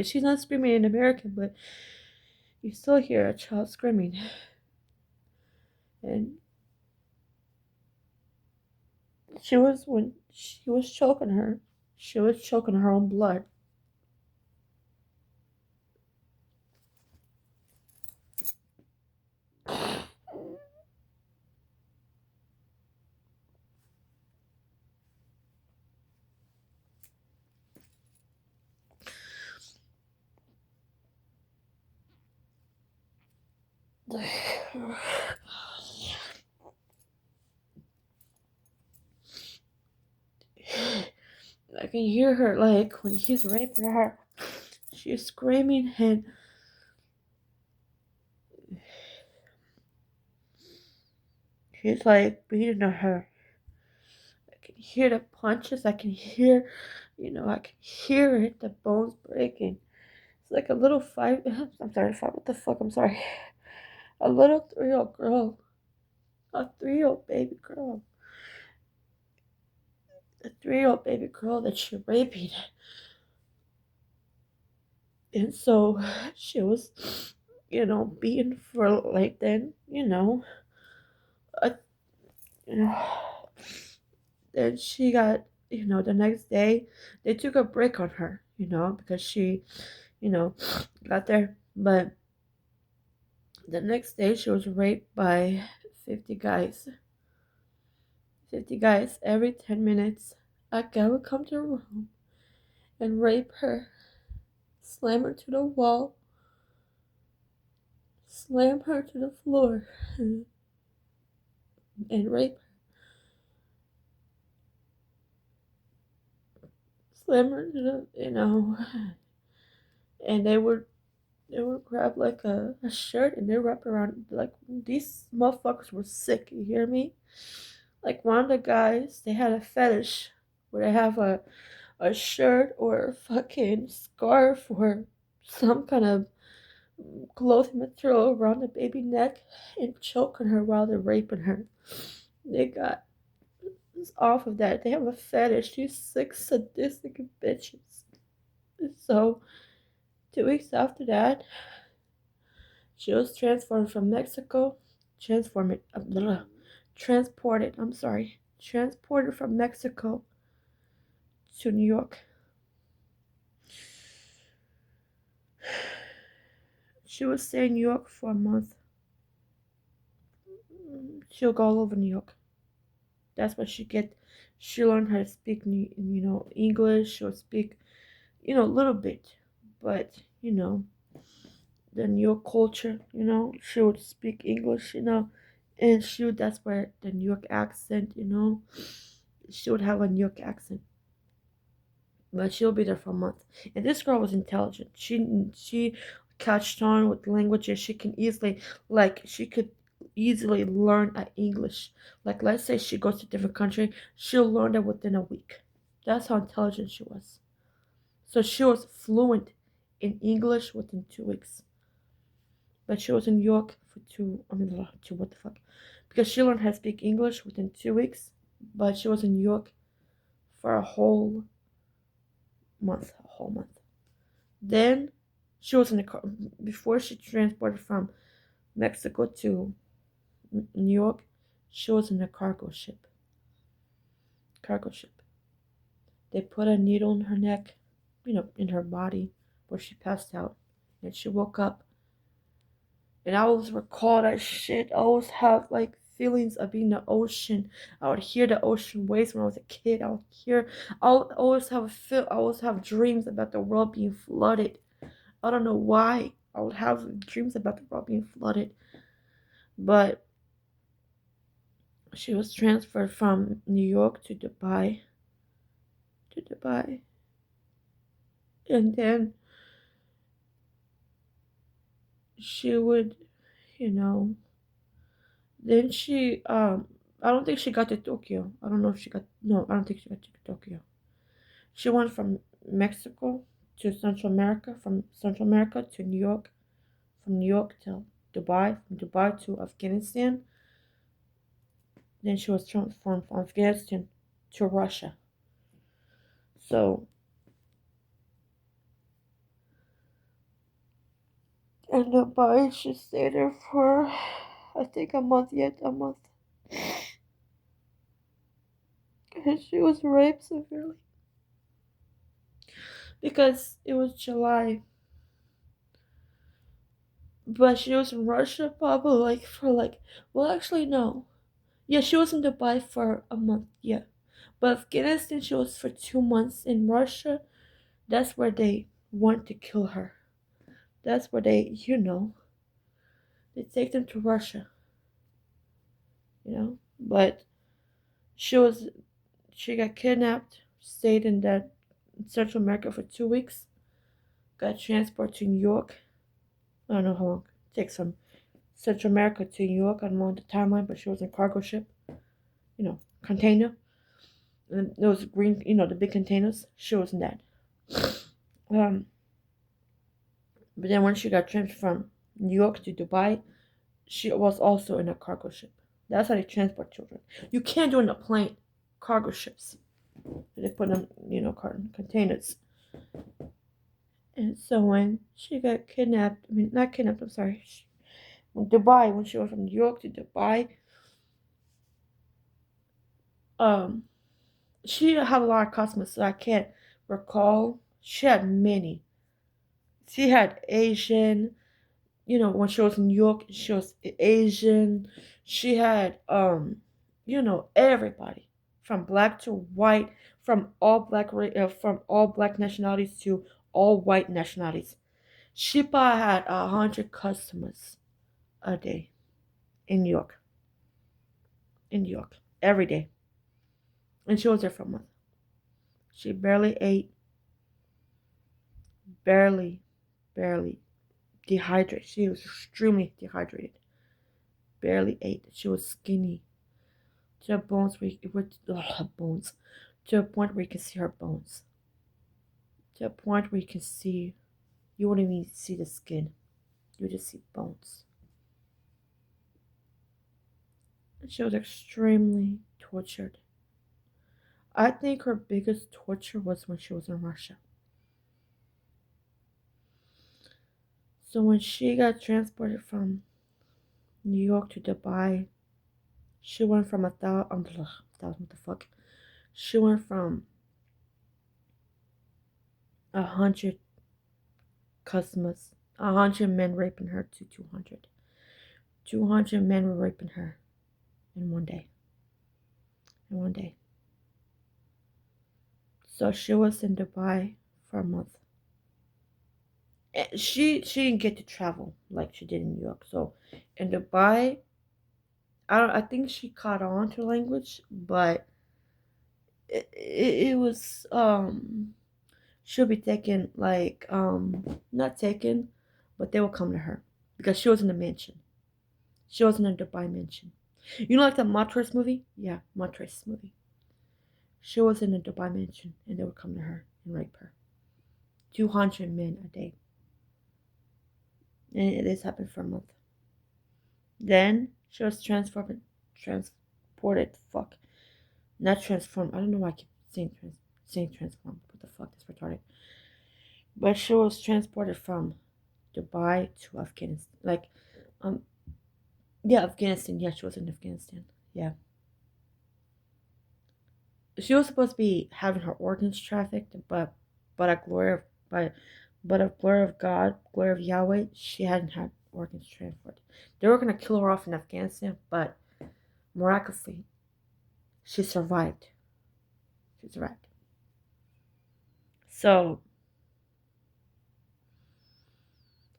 She's not screaming in American, but you still hear a child screaming. And when she was choking her, she was choking her own blood. I can hear her, like, when he's raping her, she's screaming, and he's like beating her. I can hear the punches. I can hear, I can hear it, the bones breaking. It's like a little I'm sorry, what the fuck, I'm sorry. A little 3-year-old girl, a 3-year-old baby girl, the 3-year-old baby girl that she raped. And so she was, beaten for like then, uh, then she got, the next day they took a break on her, because she, you know, got there. But the next day she was raped by 50 guys. 50 guys every 10 minutes. A guy would come to her room and rape her, slam her to the wall, slam her to the floor, and rape her, slam her to the, and they would grab like a shirt and they wrap around, like these motherfuckers were sick, you hear me? Like one of the guys, they had a fetish where they have a shirt or a fucking scarf or some kind of clothing material around the baby neck and choking her while they're raping her. They got off of that. They have a fetish. These sick, sadistic bitches. So 2 weeks after that, she was transformed from Mexico. Transported. I'm sorry. Transported from Mexico to New York. She would stay in New York for a month. She'll go all over New York. That's what she get. She learned how to speak, English. She'll speak, a little bit, but the New York culture, she would speak English, and that's where the New York accent, she would have a New York accent. But she'll be there for a month. And this girl was intelligent. She catched on with languages. She could easily learn English. Like let's say she goes to a different country, she'll learn that within a week. That's how intelligent she was. So she was fluent in English within 2 weeks. But she was in New York for what the fuck? Because she learned how to speak English within 2 weeks, but she was in New York for a whole month. Then she was in the car before she transported from Mexico to New York. She was in a cargo ship. They put a needle in her neck, in her body, where she passed out, and she woke up. And I always recall that shit. I always have like feelings of being in the ocean. I would hear the ocean waves when I was a kid. I would always have dreams about the world being flooded. I don't know why. I would have dreams about the world being flooded. But she was transferred from New York to Dubai. And then she would, you know, then she I don't think she got to Tokyo. I don't know if she got no, I don't think she got to Tokyo. She went from Mexico to Central America, from Central America to New York, from New York to Dubai, from Dubai to Afghanistan. Then she was transformed from Afghanistan to Russia. So, in Dubai, she stayed there for, I think, a month. And she was raped severely. Because it was July. But she was in Russia probably well, actually, no. Yeah, she was in Dubai for a month, yeah. But Afghanistan, she was for 2 months. In Russia, that's where they want to kill her. That's where they take them to Russia, But she got kidnapped, stayed in that Central America for 2 weeks, got transported to New York. I don't know how long it takes from Central America to New York. I don't know the timeline, but she was in a cargo ship, container. And those green, the big containers. She was in that. But then when she got transferred from New York to Dubai, she was also in a cargo ship. That's how they transport children. You can't do it in a plane. Cargo ships. They put them, carton containers. And so when she got kidnapped, I mean, not kidnapped, I'm sorry, Dubai, when she went from New York to Dubai, um, she had a lot of customers, so I can't recall. She had many. She had Asian, when she was in New York, she was Asian. She had, everybody from black to white, from all black nationalities to all white nationalities. She probably had 100 customers a day in New York, every day, and she was there for a month. She barely ate, barely, barely dehydrated. She was extremely dehydrated. Barely ate. She was skinny to the bones where bones, to a point where you can see her bones, to a point where you can see, you wouldn't even see the skin, you would just see bones. And she was extremely tortured. I think her biggest torture was when she was in Russia. So when she got transported from New York to Dubai, she went from what the fuck? She went from 100 customers, 100 men raping her to 200. 200 men were raping her in one day. In one day. So she was in Dubai for a month. And she didn't get to travel like she did in New York. So in Dubai, I think she caught on to language, but it was she'll be taken, like, not taken, but they will come to her because she was in a mansion. She was in a Dubai mansion. You know, like the Mattress movie? Yeah, Mattress movie. She was in a Dubai mansion, and they would come to her and rape her. 200 men a day. And this happened for a month. Then she was transported. Fuck, not transformed. I don't know why I keep saying transformed. What the fuck? That's retarded. But she was transported from Dubai to Afghanistan. Like, um, yeah, Afghanistan. Yeah, she was in Afghanistan. Yeah, she was supposed to be having her organs trafficked, but a glory of but a glory of God, glory of Yahweh, she hadn't had organs transferred. They were gonna kill her off in Afghanistan, but miraculously, she survived. She survived. So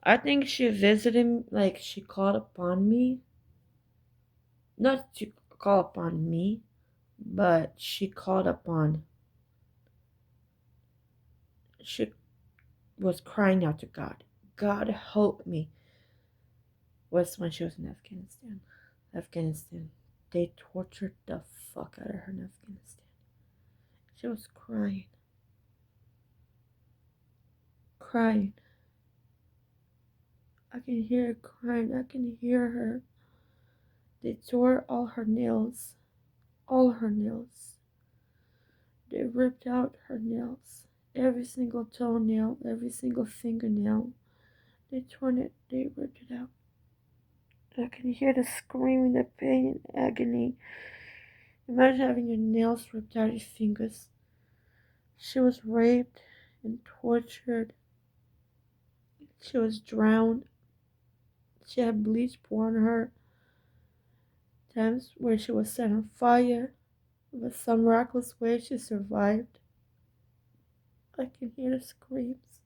I think she visited, like, she called upon me, not to call upon me, but she called upon. She was crying out to God. God help me. Was when she was in Afghanistan. Afghanistan. They tortured the fuck out of her in Afghanistan. She was crying. Crying. I can hear her crying. I can hear her. They tore all her nails. All her nails. They ripped out her nails. Every single toenail, every single fingernail. They torn it. They ripped it out. I can hear the screaming, the pain, and agony. Imagine having your nails ripped out of your fingers. She was raped and tortured. She was drowned. She had bleach poured on her. Times where she was set on fire. But some miraculous way she survived. I can hear the screams.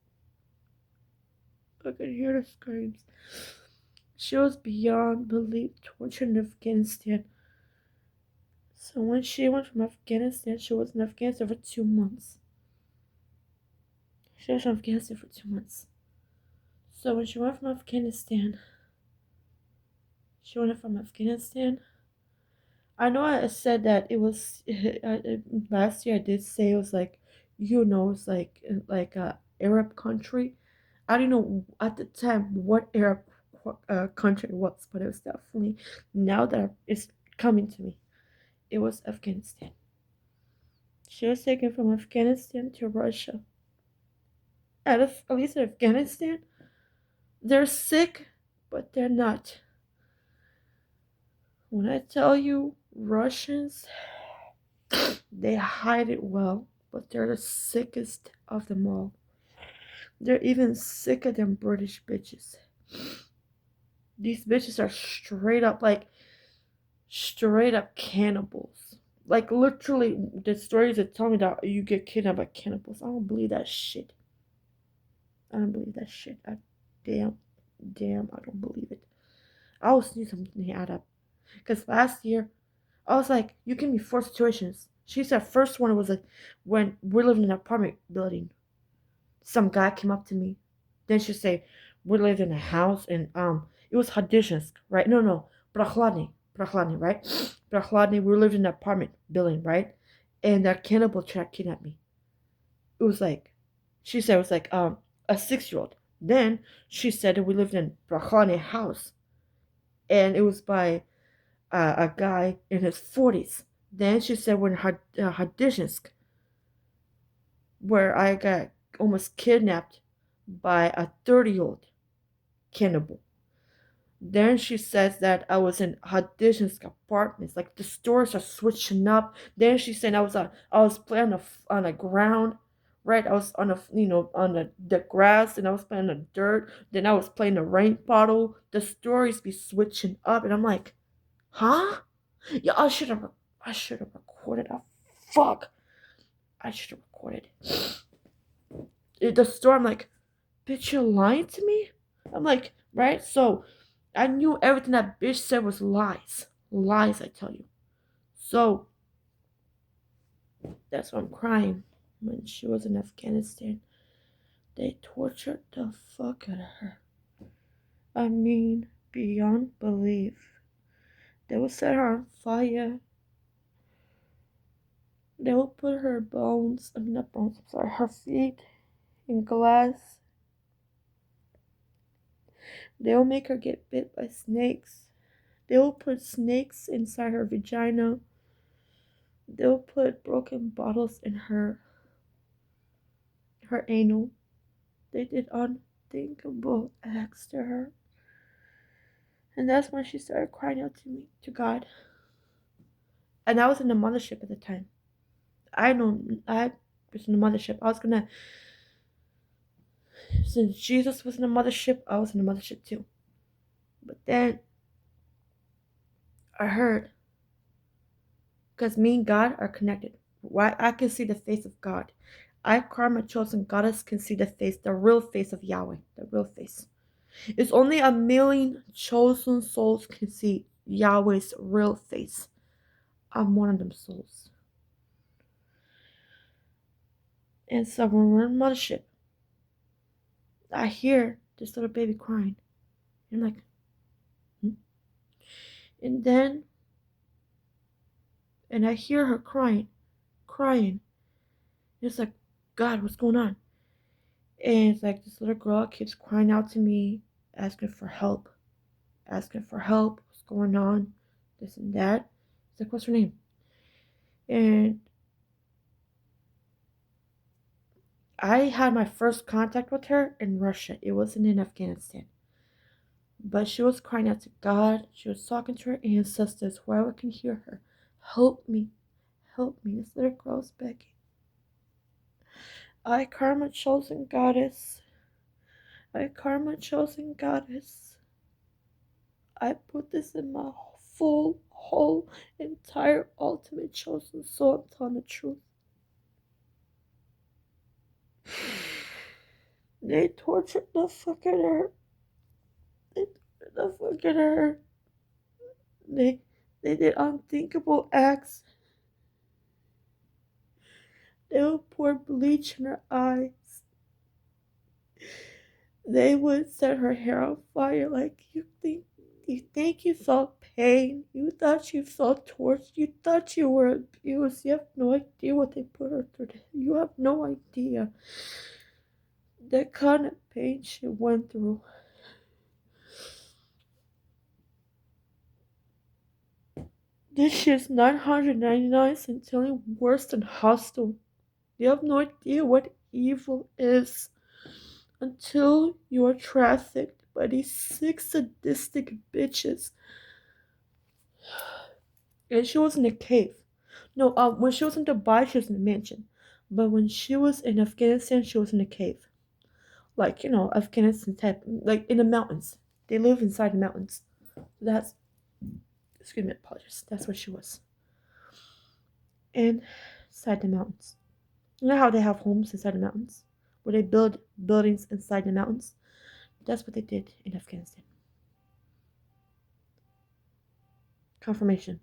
I can hear the screams. She was beyond belief tortured in Afghanistan. So when she went from Afghanistan, she was in Afghanistan for 2 months. She was in Afghanistan for 2 months. So when she went from Afghanistan, I know I said that it was last year. I did say it was like, it's like a Arab country. I didn't know at the time what Arab country it was, but it was definitely, now that it's coming to me, it was Afghanistan. She was taken from Afghanistan to Russia. At least in Afghanistan, they're sick, but they're not. When I tell you Russians, they hide it well, but they're the sickest of them all. They're even sicker than British bitches. These bitches are straight up cannibals. Like literally, the stories that tell me that you get kidnapped by cannibals. I don't believe that shit. I don't believe that shit. Damn, I don't believe it. I always need something to add up. Because last year, I was like, you give me four situations. She said first one was like when we're living in an apartment building. Some guy came up to me. Then she say, we lived in a house and it was Hadishinsk, right? No, Prahladny, right? Prahladny, we lived in an apartment building, right? And that cannibal tried to kidnap me. It was like, she said it was like a 6-year-old. Then she said that we lived in Prahladny house, and it was by a guy in his 40s. Then she said we're in Hadishinsk, where I got almost kidnapped by a 30-year-old cannibal. Then she says that I was in Hadishinsk apartments. Like the stories are switching up. Then she said I was playing on the ground, right? I was on on the grass, and I was playing on the dirt. Then I was playing the rain bottle. The stories be switching up, and I'm like, huh? Yeah, I should have recorded. Oh, fuck! I should have recorded the story. I'm like, bitch, you're lying to me. I'm like, right? So I knew everything that bitch said was lies. Lies, I tell you. So that's why I'm crying. When she was in Afghanistan, they tortured the fuck out of her. I mean, beyond belief. They would set her on fire. They would put her bones, I mean, not bones, I'm sorry, her feet in glass. They will make her get bit by snakes. They will put snakes inside her vagina. They'll put broken bottles in her anal. They did unthinkable acts to her. And that's when she started crying out to me, to God. And I was in the mothership at the time. I was in the mothership. Since Jesus was in the mothership, I was in the mothership too. But then I heard, because me and God are connected. Why I can see the face of God. I, Karma chosen goddess, can see the real face of Yahweh, the real face. It's only 1,000,000 chosen souls can see Yahweh's real face. I'm one of them souls. And so when we're in mothership, I hear this little baby crying. And I'm like, hmm? And I hear her crying. It's like, God, what's going on? And it's like this little girl keeps crying out to me, asking for help. What's going on? This and that. It's like, what's her name? And I had my first contact with her in Russia. It wasn't in Afghanistan. But she was crying out to God. She was talking to her ancestors, whoever can hear her. Help me. Help me. This little girl's begging. I, Karma chosen goddess. I, Karma chosen goddess. I put this in my full, whole, entire, ultimate chosen soul. I'm telling the truth. They tortured the fuck out of her. They tortured the fuck out of her. They did unthinkable acts. They would pour bleach in her eyes. They would set her hair on fire. Like, you think you felt pain? You thought you felt torture? You thought you were abused? You have no idea what they put her through. You have no idea the kind of pain she went through. This shit's 999 centillion worse than hostile. You have no idea what evil is until you are trafficked by these sick sadistic bitches. And she was in a cave. No, when she was in Dubai, she was in a mansion. But when she was in Afghanistan, she was in a cave. Like, Afghanistan type, like in the mountains. They live inside the mountains. That's, excuse me, apologies. That's what she was. Inside the mountains. You know how they have homes inside the mountains? Where they build buildings inside the mountains? That's what they did in Afghanistan. Confirmation.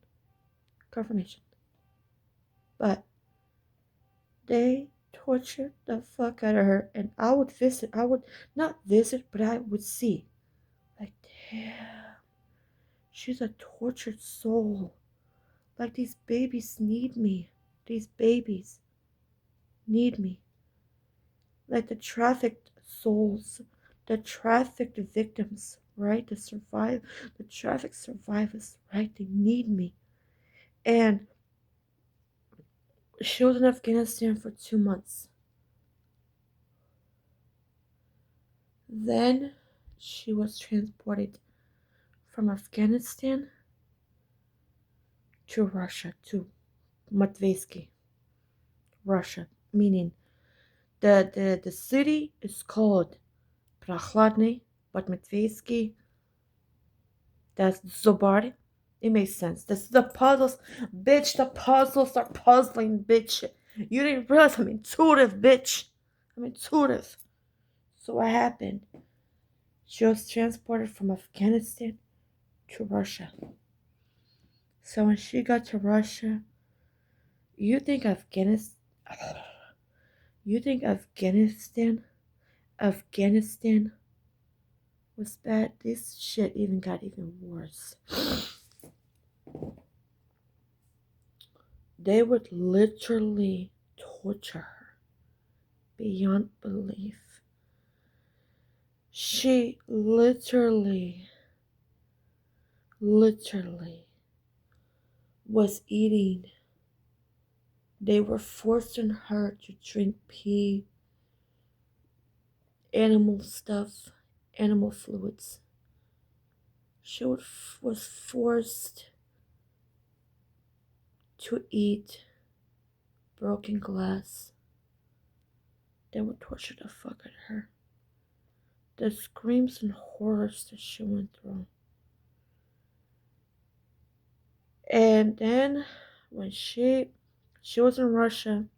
Confirmation. But they tortured the fuck out of her, and I would visit. I would not visit, but I would see. Like, damn, she's a tortured soul. Like, these babies need me. These babies need me. Like the trafficked souls, the trafficked victims, right? The trafficked survivors, right? They need me. And she was in Afghanistan for 2 months. Then she was transported from Afghanistan to Russia, to Matveyski, Russia, meaning the city is called Prahladny, but Matveyski, that's Zobar. It makes sense. This the puzzles, bitch. The puzzles are puzzling, bitch. You didn't realize I'm intuitive, bitch. I'm intuitive. So what happened? She was transported from Afghanistan to Russia. So when she got to Russia, you think Afghanistan? You think Afghanistan was bad? This shit even got even worse. They would literally torture her beyond belief. She literally was eating. They were forcing her to drink pee, animal stuff, animal fluids. She was forced to eat broken glass. They would torture the fuck out of her. The screams and horrors that she went through. And then when she was in Russia,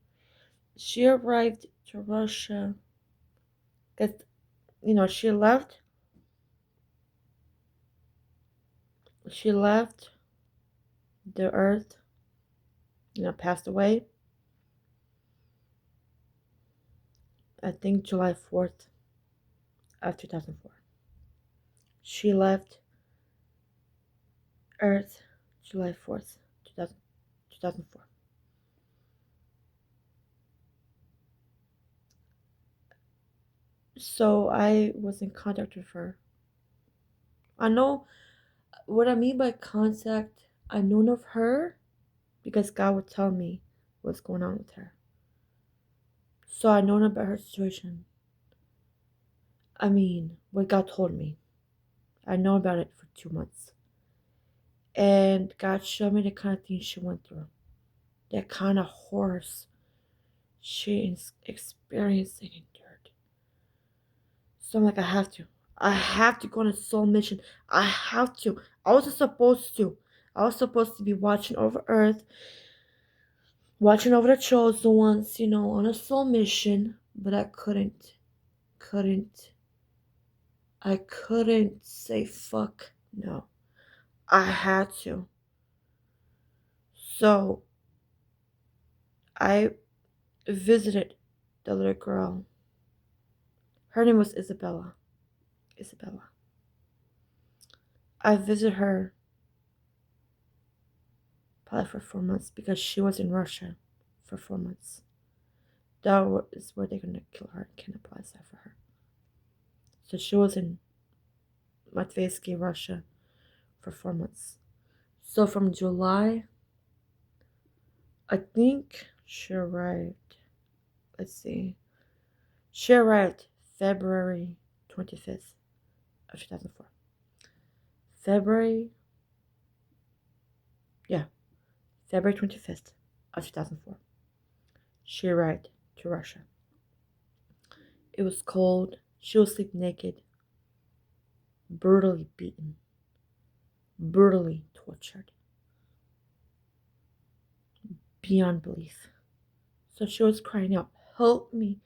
she arrived to Russia. Because, she left the earth, passed away. I think July 4th of 2004. She left Earth July 4th, 2004. So I was in contact with her. I know what I mean by contact. I known of her because God would tell me what's going on with her. So I known about her situation. I mean, what God told me. I know about it for 2 months. And God showed me the kind of things she went through. That kind of horrors she experienced and endured. So I'm like, I have to. I have to go on a soul mission. I have to. I wasn't supposed to. I was supposed to be watching over Earth, watching over the chosen ones, on a soul mission. But I couldn't. I couldn't say fuck no. I had to. So I visited the little girl. Her name was Isabella. I visited her probably for 4 months because she was in Russia for 4 months. That is where they're gonna kill her and cannibalize that for her. So she was in Matveyski, Russia for 4 months. So from July, I think she arrived. Let's see. She arrived February 25th of 2004. February, yeah, February 25th of 2004. She arrived to Russia. It was cold. She was sleep naked, brutally beaten, brutally tortured, beyond belief. So she was crying out, help me,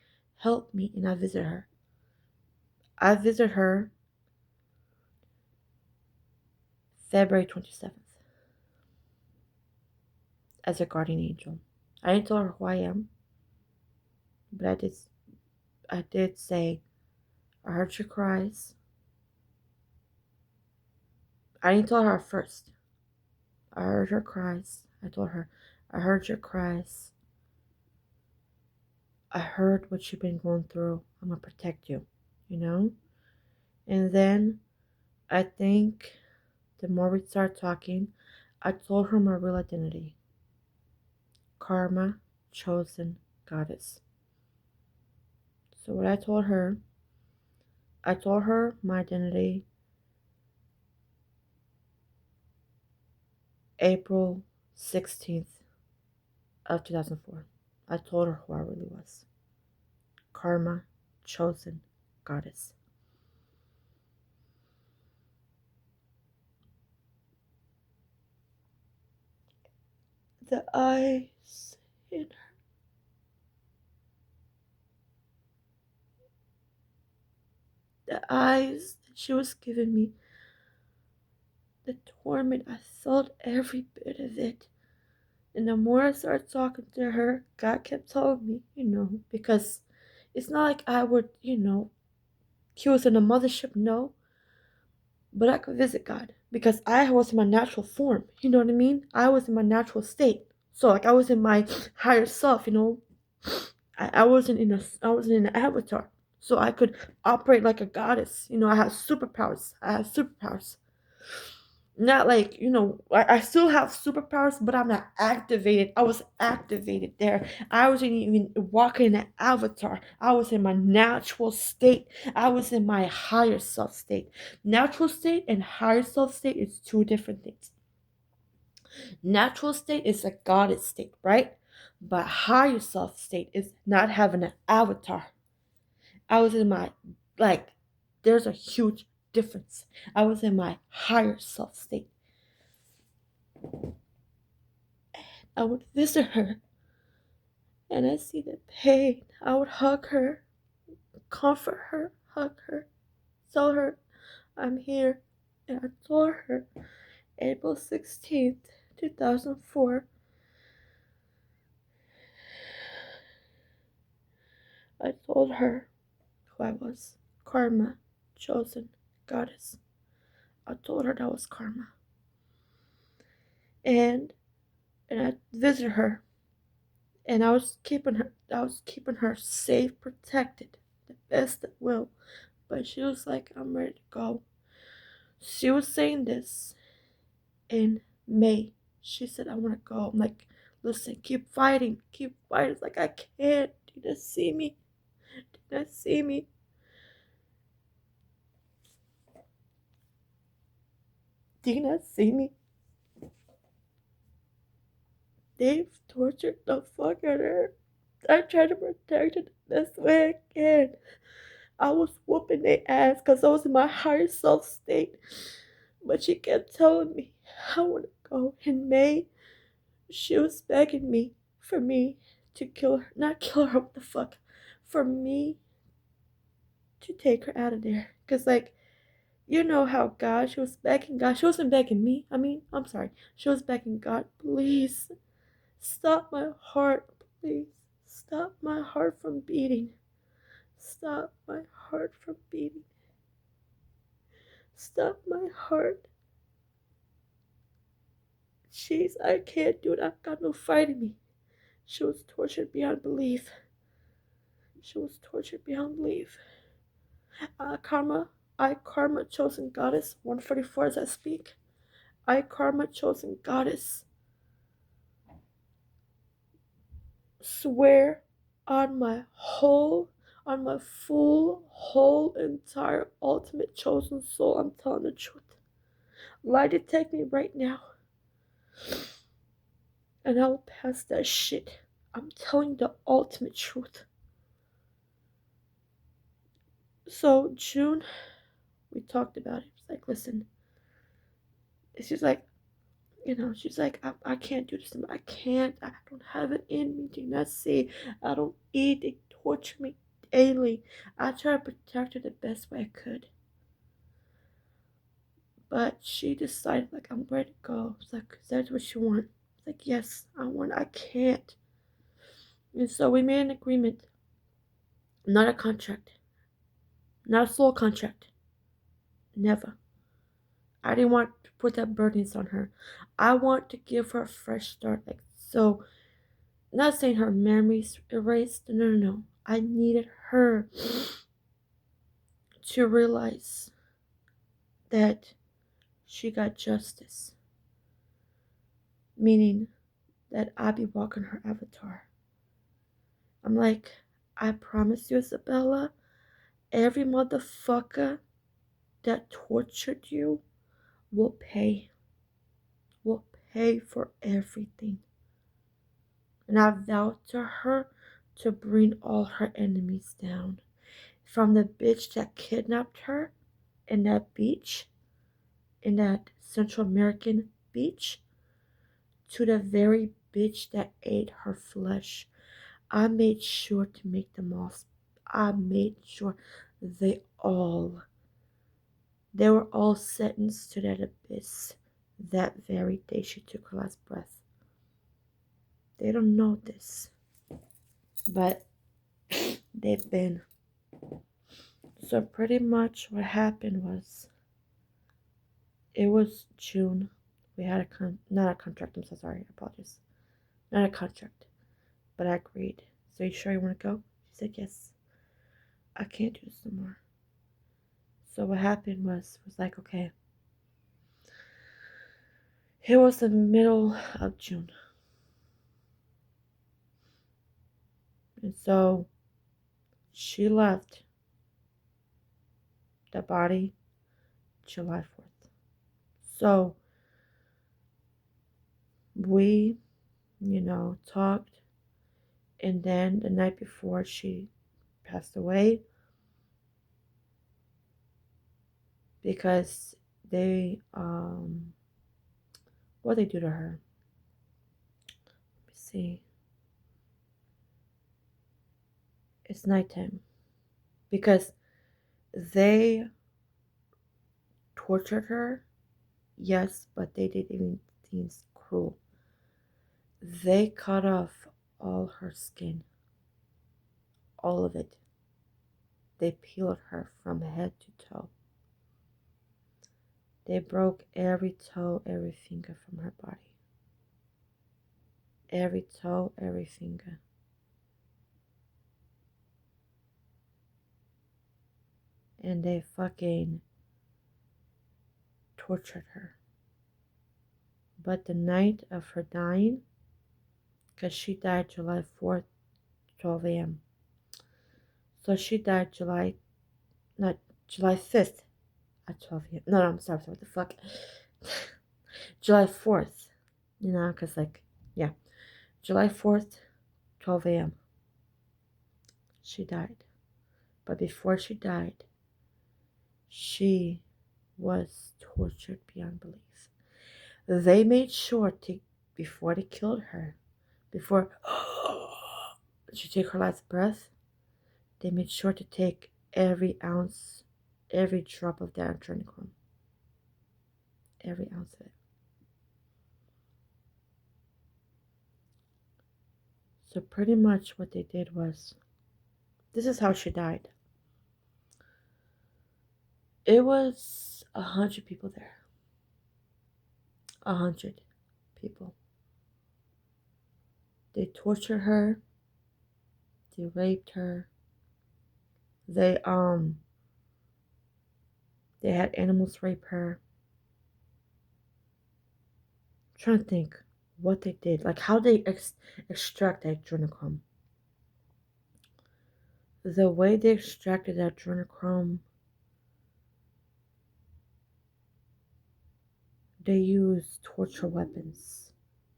and I visit her. I visit her February 27th as a guardian angel. I didn't tell her who I am, but I did say, I heard your cries. I didn't tell her at first. I heard her cries. I told her, I heard your cries. I heard what you've been going through. I'm gonna protect you, you know? And then I think the more we start talking, I told her my real identity. Karma, chosen goddess. So what I told her my identity April 16th of 2004. I told her who I really was. Karma, chosen goddess. The eyes in her, the eyes that she was giving me, the torment, I felt every bit of it. And the more I started talking to her, God kept telling me, because it's not like I would, he was in a mothership, no, but I could visit God because I was in my natural form. You know what I mean? I was in my natural state. So like I was in my higher self, I wasn't in an avatar. So I could operate like a goddess. I had superpowers. Not like, I still have superpowers, but I'm not activated. I was activated there. I wasn't even walking in an avatar. I was in my natural state. I was in my higher self state. Natural state and higher self state is two different things. Natural state is a goddess state, right? But higher self state is not having an avatar. I was in my, like, there's a huge difference. I was in my higher self state. I would visit her and I see the pain. I would hug her, comfort her, hug her, tell her I'm here. And I told her April 16th, 2004, I told her who I was. Karma, chosen goddess. I told her that was karma. And I visited her and I was keeping her safe, protected, the best that will. But she was like, I'm ready to go. She was saying this in May. She said, I want to go. I'm like, listen, keep fighting, keep fighting. It's like, I can't. Do you not see me? Do you not see me? Do you not see me? They've tortured the fuck out of her. I tried to protect her the best way I can. I was whooping their ass because I was in my higher self state. But she kept telling me, I want to go. In May, she was begging me for me to kill her. Not kill her, what the fuck? For me to take her out of there. Because, like, you know how God, she was begging God. She wasn't begging me. I'm sorry. She was begging God, please stop my heart. Please stop my heart from beating. Stop my heart from beating. Stop my heart. Jeez, I can't do it. I've got no fight in me. She was tortured beyond belief. She was tortured beyond belief. Karma, chosen goddess, 144 as I speak. I, Karma Chosen Goddess, swear on my full, whole, entire, ultimate chosen soul, I'm telling the truth. Lie detect me right now, and I will pass that shit. I'm telling the ultimate truth. So, June, we talked about it. It's like, listen, she's like, she's like, I can't do this anymore. I can't. I don't have it in me. Do you not see? I don't eat. They torture me daily. I try to protect her the best way I could. But she decided, like, I'm ready to go. It's like, is that what you want? It's like, yes, I want. I can't. And so we made an agreement. Not a contract. Not a soul contract. Never. I didn't want to put that burdens on her. I want to give her a fresh start. Like, so, not saying her memories erased. No, no, no. I needed her to realize that she got justice. Meaning that I be walking her avatar. I'm like, I promise you, Isabella, every motherfucker that tortured you will pay. Will pay for everything. And I vowed to her to bring all her enemies down. From the bitch that kidnapped her in that beach, in that Central American beach, to the very bitch that ate her flesh. I made sure to make them all. I made sure they were all sentenced to that abyss that very day she took her last breath. They don't know this, but they've been. So pretty much what happened was, it was June. We had not a contract. I'm so sorry. I apologize. Not a contract, but I agreed. So you sure you want to go? She said yes. I can't do this no more. So what happened was like, okay. It was the middle of June. And so she left the body July 4th. So we, talked. And then the night before she passed away, because what they do to her. Let me see. It's nighttime. Because they tortured her, yes, but they did even things cruel. They cut off all her skin. All of it. They peeled her from head to toe. They broke every toe, every finger from her body. Every toe, every finger. And they fucking tortured her. But the night of her dying, because she died July 4th, 12 a.m. So she died July 5th at 12 a.m. No, I'm sorry, what the fuck? July 4th, because, yeah. July 4th, 12 a.m. She died. But before she died, she was tortured beyond belief. They made sure before they killed her, before she took her last breath, they made sure to take every ounce, every drop of that adrenaline. Every ounce of it. So pretty much what they did was, this is how she died. It was 100 people there. 100 people. They tortured her. They raped her. They had animals rape her. trying to think what they did, like how they extract that adrenochrome. The way they extracted that adrenochrome, they use torture weapons,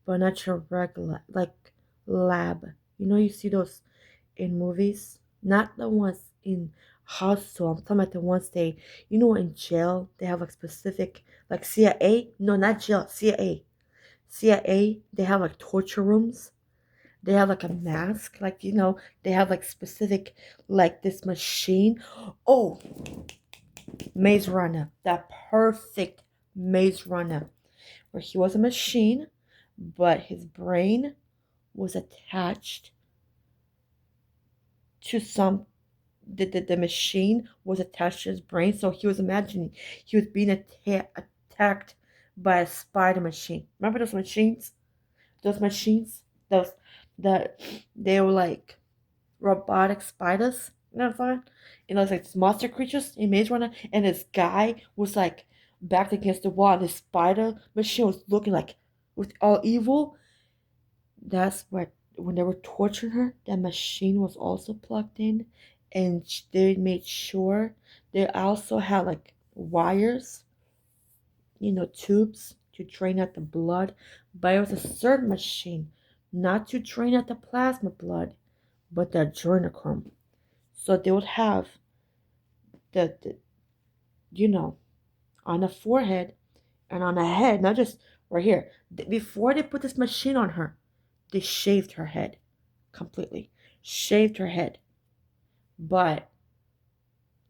but not your regular, like lab. You know, you see those in movies, not the ones in hospital. I'm talking about the ones they, you know, in jail. They have like specific, like CIA. No, not jail. CIA. CIA. They have like torture rooms. They have like a mask, like you know, they have like specific, like this machine. Oh, Maze Runner, that perfect Maze Runner, where he was a machine, but his brain was attached to some. The machine was attached to his brain, so he was imagining he was being attacked by a spider machine. Remember those machines? Those machines, those that they were like robotic spiders. You know what I'm saying? And it was like these monster creatures in Maze Runner, and this guy was like backed against the wall, and this spider machine was looking like with all evil. That's what when they were torturing her, that machine was also plugged in, and they made sure they also had like wires, you know, tubes to drain out the blood. But it was a certain machine, not to drain out the plasma blood, but the adrenochrome. So they would have the you know, on the forehead and on the head, not just right here. Before they put this machine on her, they shaved her head completely, shaved her head. But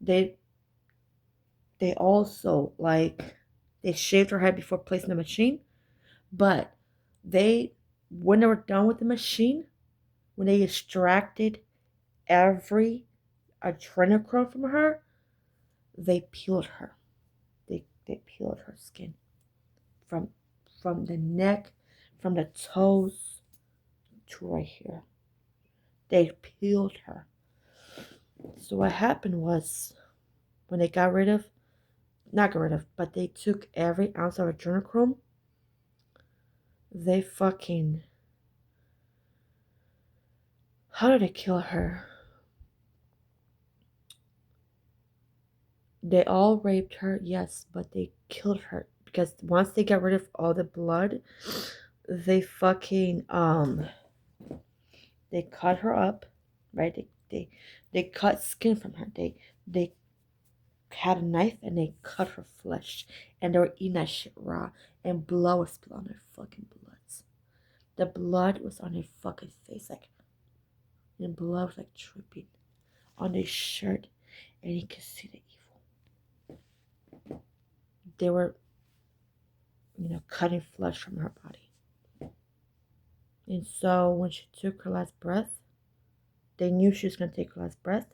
they they also like they shaved her head before placing the machine. But they when they were done with the machine, when they extracted every adrenochrome from her, they peeled her. They peeled her skin from the neck, from the toes to right here. They peeled her. So what happened was when they got rid of, not got rid of, but they took every ounce of adrenochrome. They fucking, how did they kill her? They all raped her, yes, but they killed her because once they got rid of all the blood, they fucking they cut her up, right? They cut skin from her. They had a knife and they cut her flesh, and they were eating that shit raw, and blood was spilled on her fucking bloods. The blood was on her fucking face, like, and blood was like dripping on his shirt, and you could see the evil. They were, you know, cutting flesh from her body. And so when she took her last breath, they knew she was gonna take her last breath.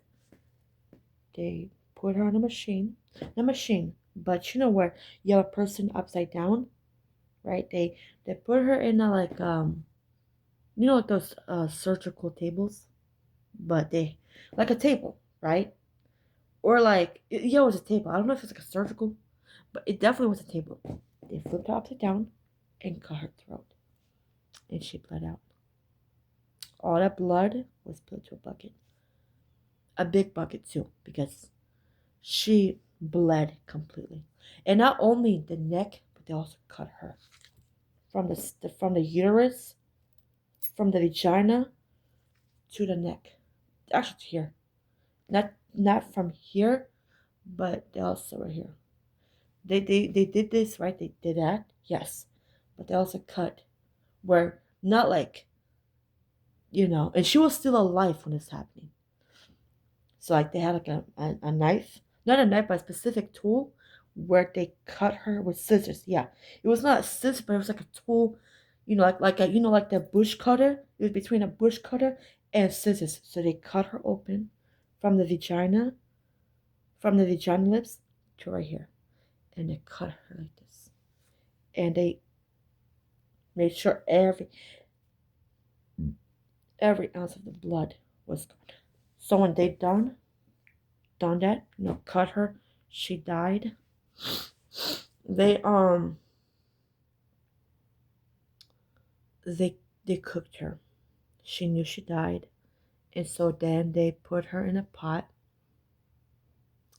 They put her on a machine, not a machine, but you know where you have a person upside down, right? They put her in a like you know like those surgical tables, but they like a table, right? Or like yeah, it was a table. I don't know if it's like a surgical, but it definitely was a table. They flipped her upside down and cut her throat, and she bled out. All that blood was put to a bucket, a big bucket too, because she bled completely, and not only the neck, but they also cut her from the uterus, from the vagina to the neck, actually to here, not from here, but they also were here. They did this right. They did that, yes, but they also cut where not like you know, and she was still alive when this happening. So like they had like a knife, not a knife, but a specific tool where they cut her with scissors. Yeah, it was not a scissors, but it was like a tool, you know, like a you know like the bush cutter. It was between a bush cutter and scissors. So they cut her open from the vagina, from the vagina lips to right here, and they cut her like this, and they made sure every ounce of the blood was gone. So when they done that, you know, cut her, she died. They they cooked her. She knew she died, and so then they put her in a pot.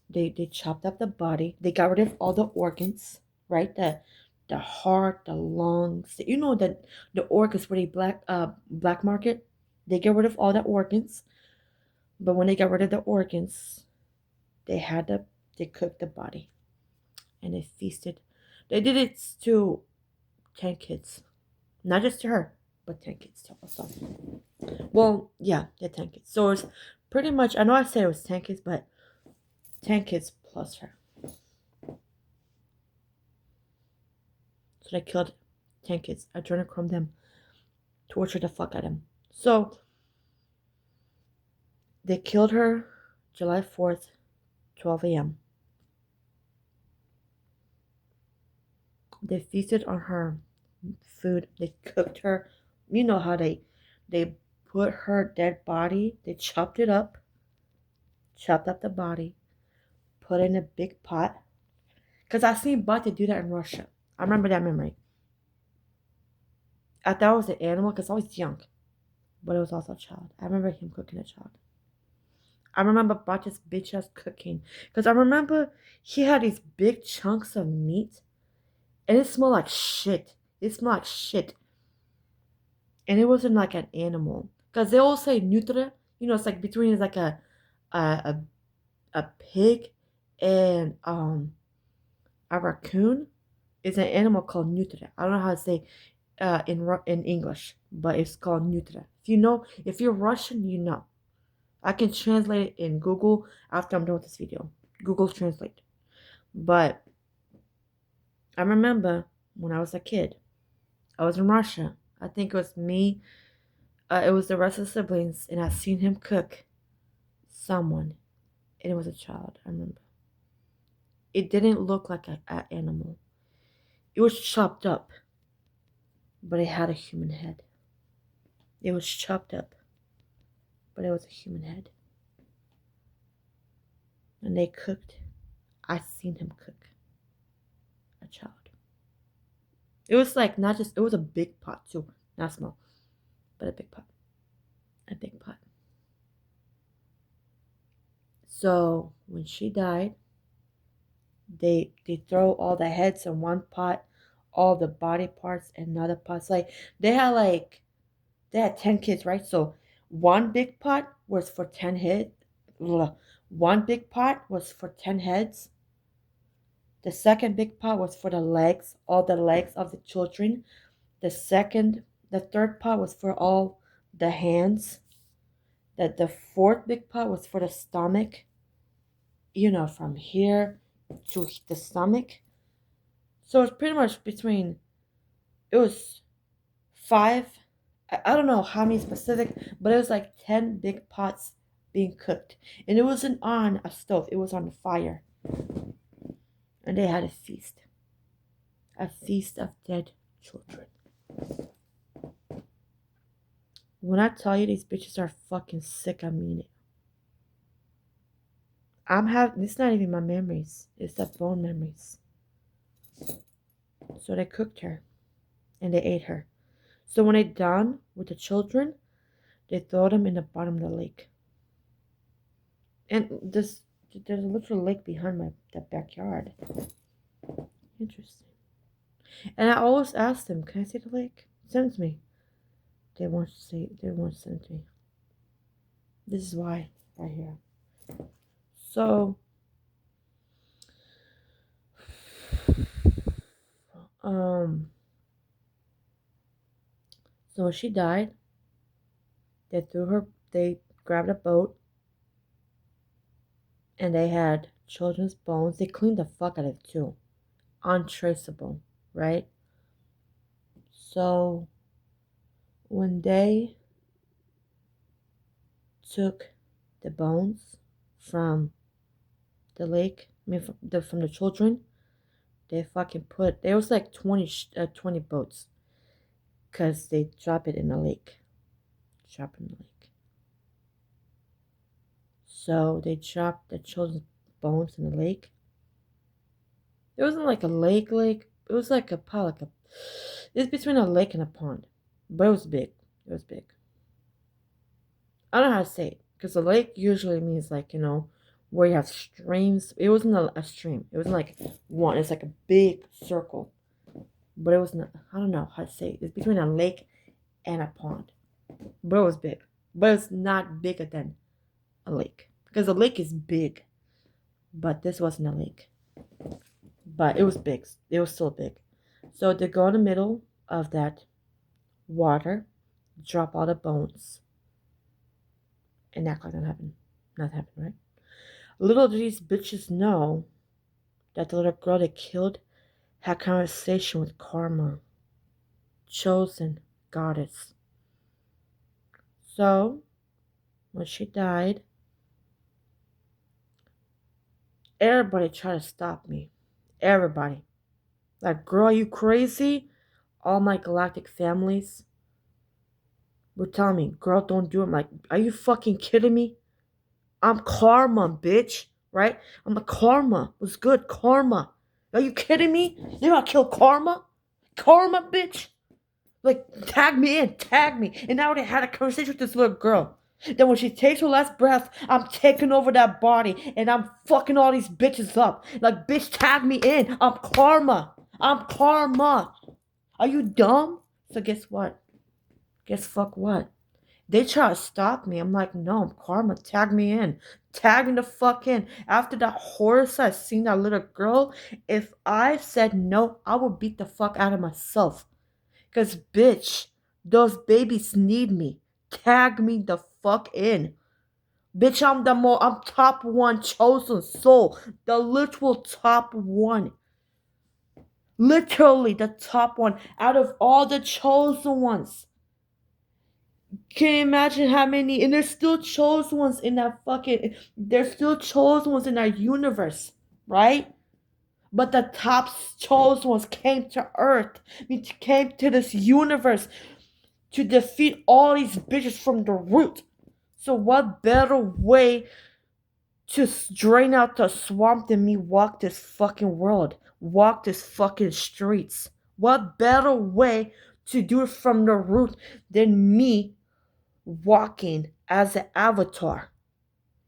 They chopped up the body. They got rid of all the organs, right? The heart, the lungs. You know the organs where they black market. They get rid of all the organs. But when they got rid of the organs, they had to they cooked the body and they feasted. They did it to 10 kids, not just to her, but 10 kids to also. Well, yeah, yeah, 10 kids. So it's pretty much. I know I said it was 10 kids, but 10 kids plus her. So they killed 10 kids, adrenochrome them, tortured the fuck out of them. So they killed her July 4th, 12 a.m. They feasted on her food. They cooked her. You know how they put her dead body, they chopped up the body, put in a big pot. Because I seen Bate do that in Russia. I remember that memory. I thought it was an animal because I was young, but it was also a child. I remember him cooking a child. I remember Bate's bitch ass cooking. Because I remember he had these big chunks of meat and it smelled like shit. It smelled like shit. And it wasn't like an animal. Because they all say nutre. You know, it's like between it's like a a pig and a raccoon is an animal called nutre. I don't know how to say in English, but it's called nutre. If you're Russian, you know. I can translate it in Google after I'm done with this video. Google Translate. But I remember when I was a kid, I was in Russia. I think it was me. It was the rest of the siblings, and I seen him cook someone, and it was a child. I remember. It didn't look like an animal. It was chopped up, but it had a human head. It was chopped up, but it was a human head. And they cooked. I seen him cook a child. It was like not just, it was a big pot too. Not small, but a big pot. A big pot. So when she died, they throw all the heads in one pot, all the body parts in another pot. Like they had like they had 10 kids, right? So one big pot was for 10 heads. One big pot was for 10 heads. The second big pot was for the legs, all the legs of the children. The third pot was for all the hands. The fourth big pot was for the stomach. From here to the stomach. So it's pretty much it was five. I don't know how many specific, but it was like 10 big pots being cooked. And it wasn't on a stove, it was on a fire. And they had a feast. A feast of dead children. When I tell you these bitches are fucking sick, I mean it. It's not even my memories, it's the bone memories. So they cooked her and they ate her. So when they're done with the children, they throw them in the bottom of the lake. And there's a little lake behind the backyard. Interesting. And I always ask them, "Can I see the lake? Send it to me." They won't say. They won't send it to me. This is why, right here. So, um, so when she died, they threw her. They grabbed a boat, and they had children's bones. They cleaned the fuck out of it too, untraceable, right? So when they took the bones from the lake, I mean from the children, they fucking there was like 20 boats, because they drop it in the lake. Drop it in the lake. So they dropped the children's bones in the lake. It wasn't like a lake. It was like a pond. It's between a lake and a pond. but it was big. It was big. I don't know how to say it because a lake usually means like where you have streams. It wasn't a stream. It wasn't like one. It's like a big circle, but it was not. I don't know how to say it. It's between a lake and a pond, but it was big. But it's not bigger than a lake because a lake is big, but this wasn't a lake. But it was big. It was still big. So they go in the middle of that water, drop all the bones, and act like nothing happened. Nothing happened, right? Little do these bitches know that the little girl they killed had conversation with Karma, chosen goddess. So when she died, everybody tried to stop me. Everybody. Like, girl, you crazy? All my galactic families were telling me, girl, don't do it. I'm like, are you fucking kidding me? I'm karma, bitch. Right? I'm a karma. What's good? Karma. Are you kidding me? You gonna kill karma? Karma, bitch. Like, tag me in, tag me. And I already had a conversation with this little girl. Then when she takes her last breath, I'm taking over that body and I'm fucking all these bitches up. Like, bitch, tag me in. I'm karma. I'm karma. Are you dumb? So guess what? Guess fuck what? They try to stop me. I'm like, no, I'm karma. Tag me in. Tag me the fuck in. After that horror I seen that little girl, if I said no, I would beat the fuck out of myself. Cause bitch, those babies need me. Tag me the fuck in. Bitch, I'm top one chosen soul. The literal top one. Literally the top one out of all the chosen ones. Can you imagine how many? And there's still chosen ones in that fucking. There's still chosen ones in our universe, right? But the top chosen ones came to Earth. Came to this universe to defeat all these bitches from the root. So what better way to drain out the swamp than me walk this fucking world? Walk this fucking streets. What better way to do it from the root than me walking as an avatar?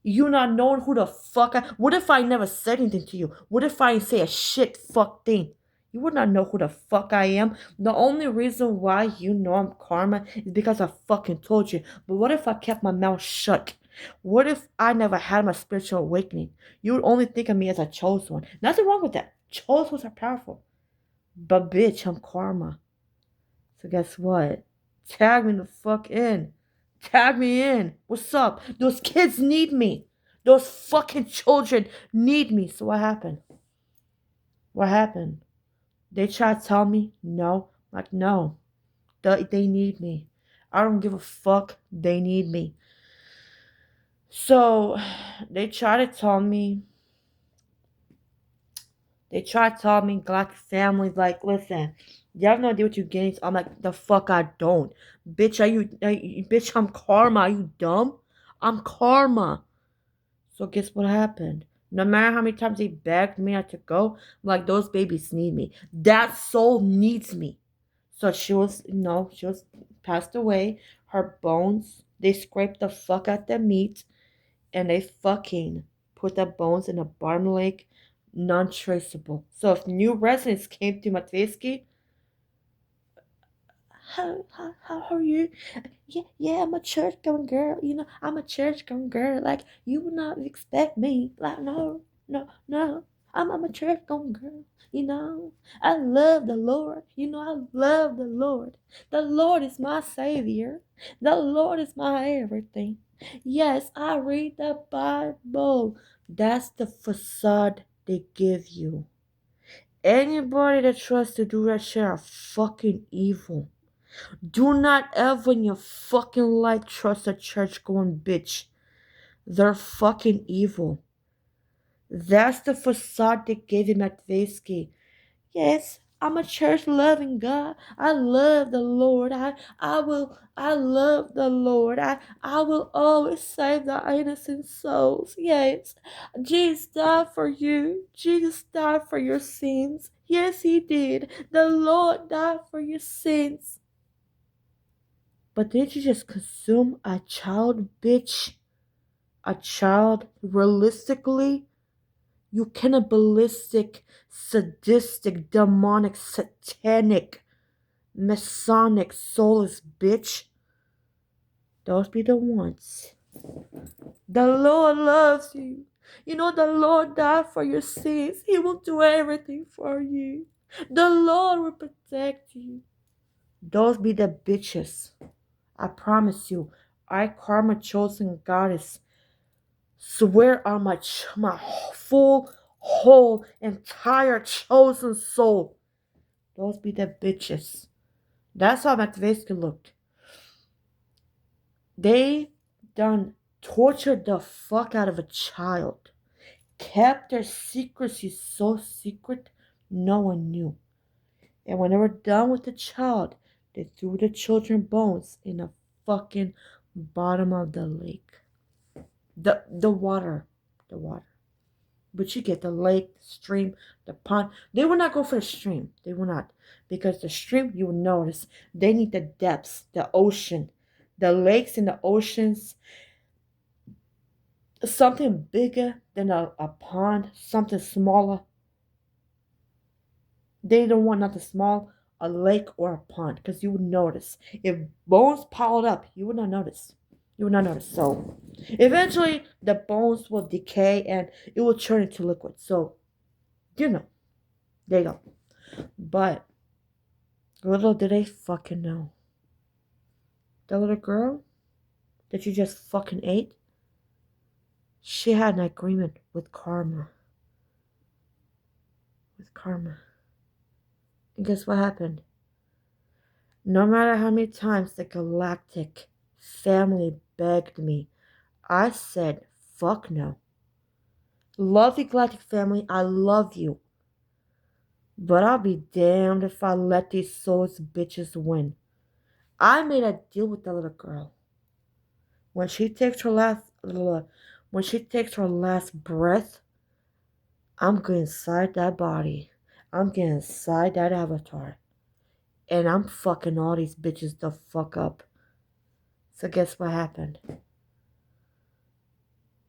You not knowing who the fuck what if I never said anything to you? What if I say a shit fuck thing? You would not know who the fuck I am. The only reason why you know I'm karma is because I fucking told you. But what if I kept my mouth shut? What if I never had my spiritual awakening? You would only think of me as a chosen one. Nothing wrong with that. Chosen ones are powerful. But bitch, I'm karma. So guess what? Tag me the fuck in. Tag me in. What's up? Those kids need me. Those fucking children need me. So what happened? What happened? They try to tell me no. Like, no. They need me. I don't give a fuck. They need me. So they try to tell me. They try to tell me, like, families, like, listen, you have no idea what you're getting. So I'm like, the fuck I don't. Bitch, bitch, I'm karma. Are you dumb? I'm karma. So guess what happened? No matter how many times they begged me not to go, I'm like, those babies need me. That soul needs me. So she was passed away. Her bones, they scraped the fuck out the meat and they fucking put the bones in a bottom lake, non-traceable. So if new residents came to Matveyski, how are you? Yeah, I'm a church going girl. I'm a church going girl. Like, you would not expect me. Like, no. I'm a church going girl. I love the Lord. I love the Lord. The Lord is my Savior. The Lord is my everything. Yes, I read the Bible. That's the facade they give you. Anybody that tries to do that shit are fucking evil. Do not ever in your fucking life trust a church going bitch. They're fucking evil. That's the facade they gave him at Vesky. Yes, I'm a church loving God. I love the Lord. I love the Lord. I will always save the innocent souls. Yes. Jesus died for you. Jesus died for your sins. Yes, he did. The Lord died for your sins. But did you just consume a child, bitch? A child realistically? You cannibalistic, sadistic, demonic, satanic, Masonic, soulless bitch. Those be the ones. The Lord loves you. You know the Lord died for your sins. He will do everything for you. The Lord will protect you. Those be the bitches. I promise you. I, Karma Chosen Goddess, swear on my full, whole, entire chosen soul. Those be the bitches. That's how Matveyski looked. They done tortured the fuck out of a child. Kept their secrecy so secret no one knew. And when they were done with the child, they threw the children's bones in the fucking bottom of the lake. The water. The water. But you get the lake, the stream, the pond. They will not go for the stream. They will not. Because the stream, you will notice, they need the depths, the ocean. The lakes and the oceans, something bigger than a pond, something smaller. They don't want nothing small, a lake or a pond, because you would notice. If bones piled up, you would not notice. You would not notice. So eventually the bones will decay and it will turn into liquid. So, you know, there you go. But little did they fucking know. The little girl that you just fucking ate, she had an agreement with karma. With karma. And guess what happened? No matter how many times the galactic family begged me, I said, fuck no. Love you, galactic family, I love you. But I'll be damned if I let these souls bitches win. I made a deal with that little girl. When she takes her last breath, I'm getting inside that body. I'm getting inside that avatar. And I'm fucking all these bitches the fuck up. So guess what happened?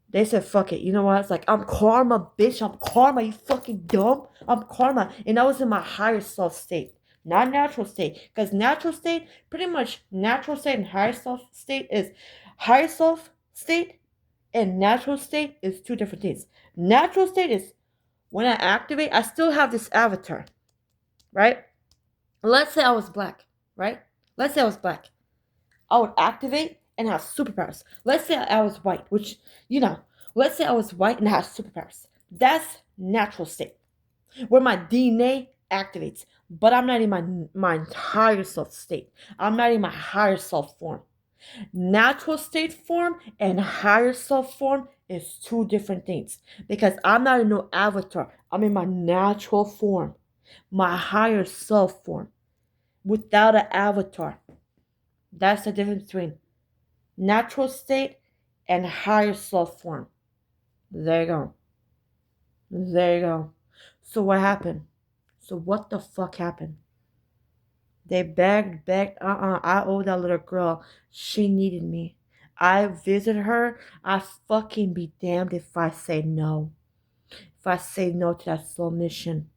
They said, fuck it. You know what? It's like, I'm karma, bitch. I'm karma. You fucking dumb. I'm karma. And I was in my higher self state. Not natural state. Because natural state, pretty much natural state and higher self state is higher self state and natural state is two different things. Natural state is when I activate, I still have this avatar. Right? Let's say I was black. Right? Let's say I was black. I would activate and have superpowers. Let's say I was white, which, let's say I was white and have superpowers. That's natural state, where my DNA activates, but I'm not in my higher self state. I'm not in my higher self form. Natural state form and higher self form is two different things because I'm not in no avatar. I'm in my natural form, my higher self form, without an avatar. That's the difference between natural state and higher self form. There you go. There you go. So what happened? So what the fuck happened? They begged. I owe that little girl. She needed me. I visit her. I fucking be damned if I say no. If I say no to that soul mission.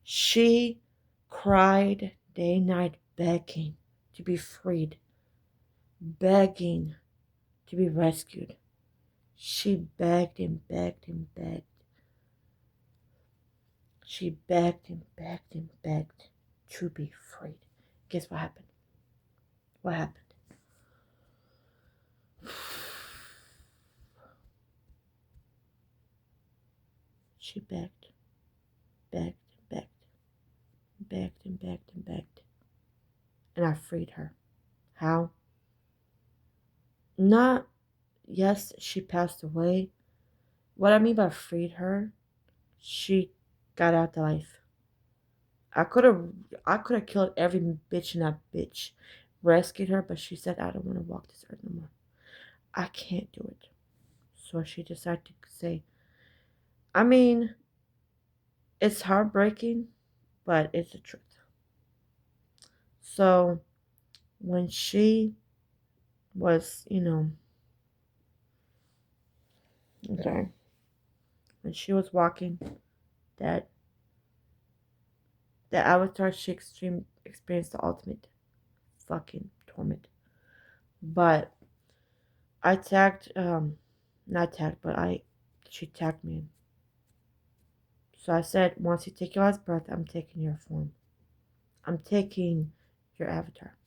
She cried day and night begging to be freed. Begging to be rescued. She begged and begged and begged. She begged and begged and begged to be freed. Guess what happened? What happened? She begged, begged, begged, begged and begged and begged. And I freed her. How? Not, yes, she passed away. What I mean by freed her, she got out the life. I could have killed every bitch in that bitch, rescued her, but she said, I don't want to walk this earth no more. I can't do it. So she decided to say, I mean, it's heartbreaking, but it's the truth. So when she was, okay, when she was walking that the avatar, she experienced the ultimate fucking torment. But I tagged, not tagged, but she tagged me. So I said, once you take your last breath, I'm taking your form. I'm taking your avatar.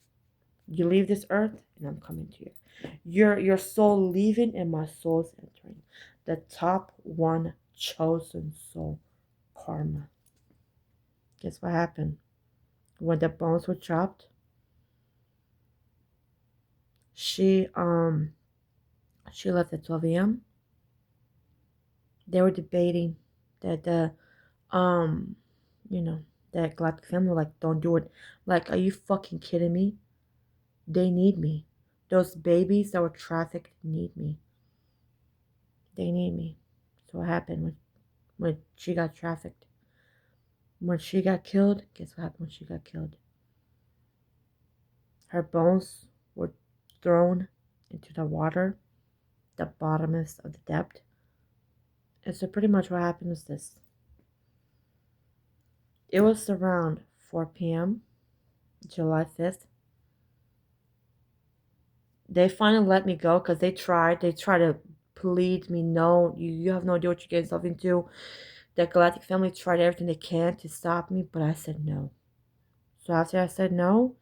You leave this earth, and I'm coming to you. Your soul leaving, and my soul's entering. The top one chosen soul, karma. Guess what happened? When the bones were chopped, she left at 12 a.m. They were debating that um you know that galactic family, like, don't do it. Like, are you fucking kidding me? They need me. Those babies that were trafficked need me. They need me. So what happened when she got trafficked? When she got killed, guess what happened when she got killed? Her bones were thrown into the water, the bottomless of the depth. And so pretty much what happened was this. It was around 4 p.m., July 5th. They finally let me go because they tried. They tried to plead me, no, you have no idea what you get yourself into. The Galactic family tried everything they can to stop me, but I said no. So after I said no,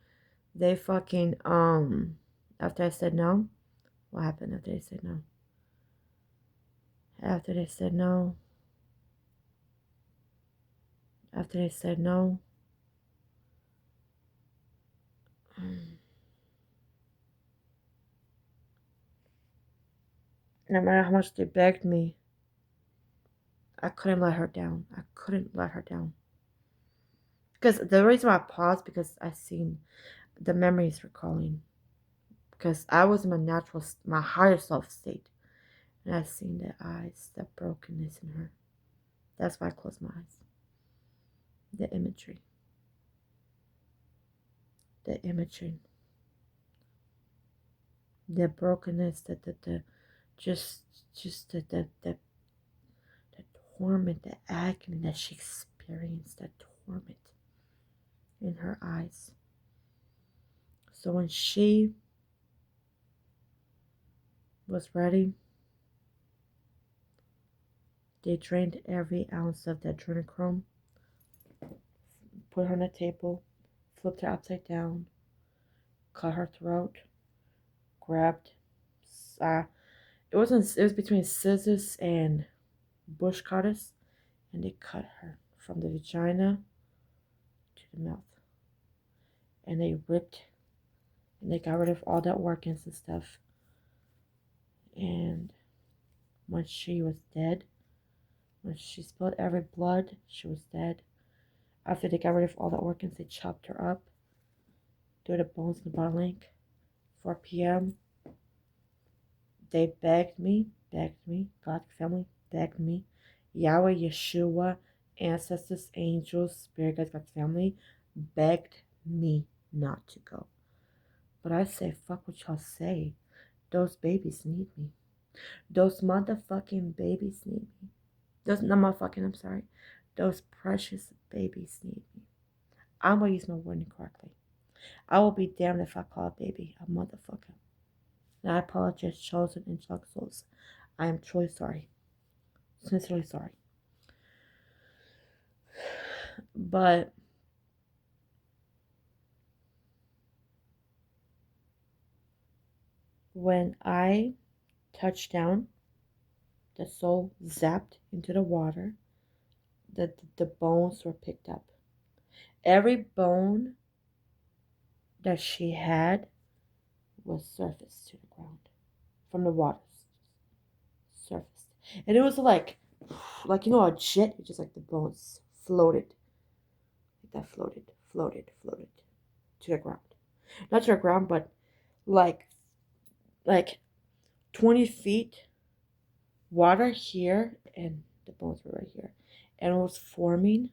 they fucking, after I said no, what happened after they said no? After they said no, after they said no, no matter how much they begged me, I couldn't let her down. I couldn't let her down. Because the reason why I paused, because I seen the memories recalling. Because I was in my natural, my higher self state. And I seen the eyes, the brokenness in her. That's why I closed my eyes. The imagery. The imagery. The brokenness, the just the torment, the agony that she experienced, that torment in her eyes. So when she was ready, they drained every ounce of that adrenochrome, put her on a table, flipped her upside down, cut her throat, grabbed, it was between scissors and bush cutters, and they cut her from the vagina to the mouth. And they ripped, and they got rid of all that organs and stuff. And when she was dead, when she spilled every blood, she was dead. After they got rid of all the organs, they chopped her up, threw the bones in the bottom link. 4 p.m. They begged me, God family begged me, Yahweh, Yeshua, ancestors, angels, spirit guides, God family begged me not to go. But I say, fuck what y'all say. Those babies need me. Those motherfucking babies need me. I'm sorry. Those precious babies need me. I'm gonna use my wording correctly. I will be damned if I call a baby a motherfucker. And I apologize, chosen angelic souls. I am truly sorry. Sincerely sorry. But when I touched down, the soul zapped into the water. The bones were picked up. Every bone that she had was surfaced to the ground from the water. Surfaced. And it was like a jet, just like the bones floated. Like that floated to the ground. Not to the ground, but like like 20 feet water here, and the bones were right here. And it was forming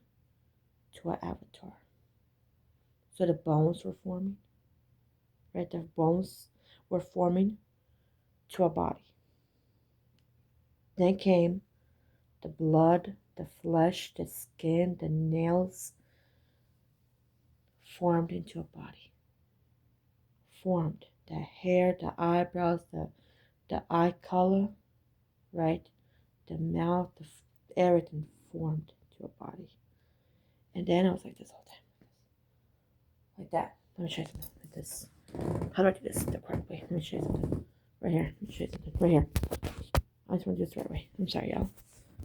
to an avatar. So the bones were forming. right? The bones were forming to a body. Then came the blood, the flesh, the skin, the nails formed into a body. Formed. The hair, the eyebrows, the eye color, right? The mouth, everything formed to a body. And then I was like this whole time. Like that. Let me show you something. Like this. How do I do this the correct way? Let me show you something. Right here. Let me show you something. Right here. I just want to do this the right way. I'm sorry, y'all.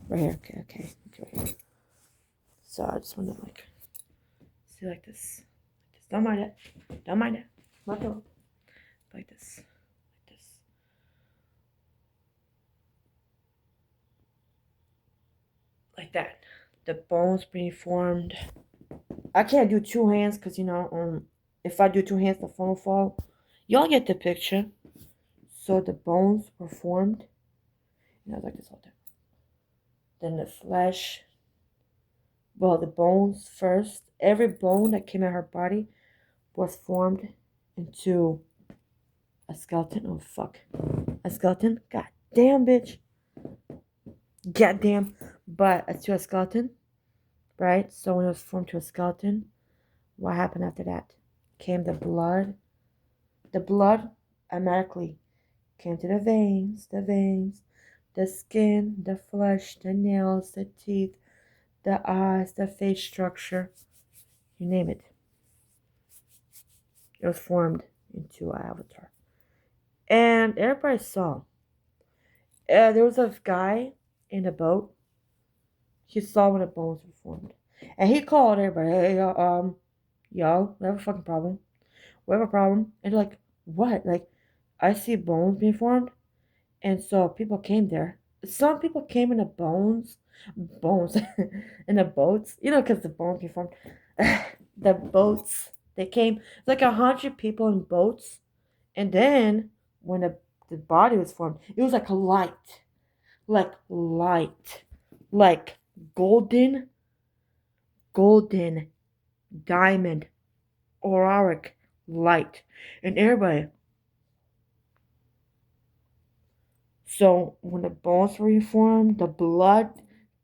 Right here. Okay, right here. So I just want to like see like this. Don't mind it. Don't mind it. Not the like this. Like this. Like that. The bones being formed. I can't do two hands because if I do two hands the phone will fall. Y'all get the picture. So the bones were formed. And I was like this whole time. Then the flesh. Well, the bones first. Every bone that came out of her body was formed into a skeleton. Oh fuck. A skeleton? God damn, bitch. Goddamn. But to a skeleton. Right? So when it was formed to a skeleton, what happened after that? Came the blood. The blood automatically came to the veins, the skin, the flesh, the nails, the teeth, the eyes, the face structure. You name it. It was formed into an avatar. And everybody saw. There was a guy in a boat. He saw when the bones were formed. And he called everybody, hey, yo, we have a fucking problem. We have a problem. And they're like, what? Like, I see bones being formed. And so people came there. Some people came in the bones, in the boats, because the bones being formed. The boats, they came, like 100 people in boats. And then when the body was formed, it was like a light, like golden diamond, auroric light. And everybody. So when the bones were reformed, the blood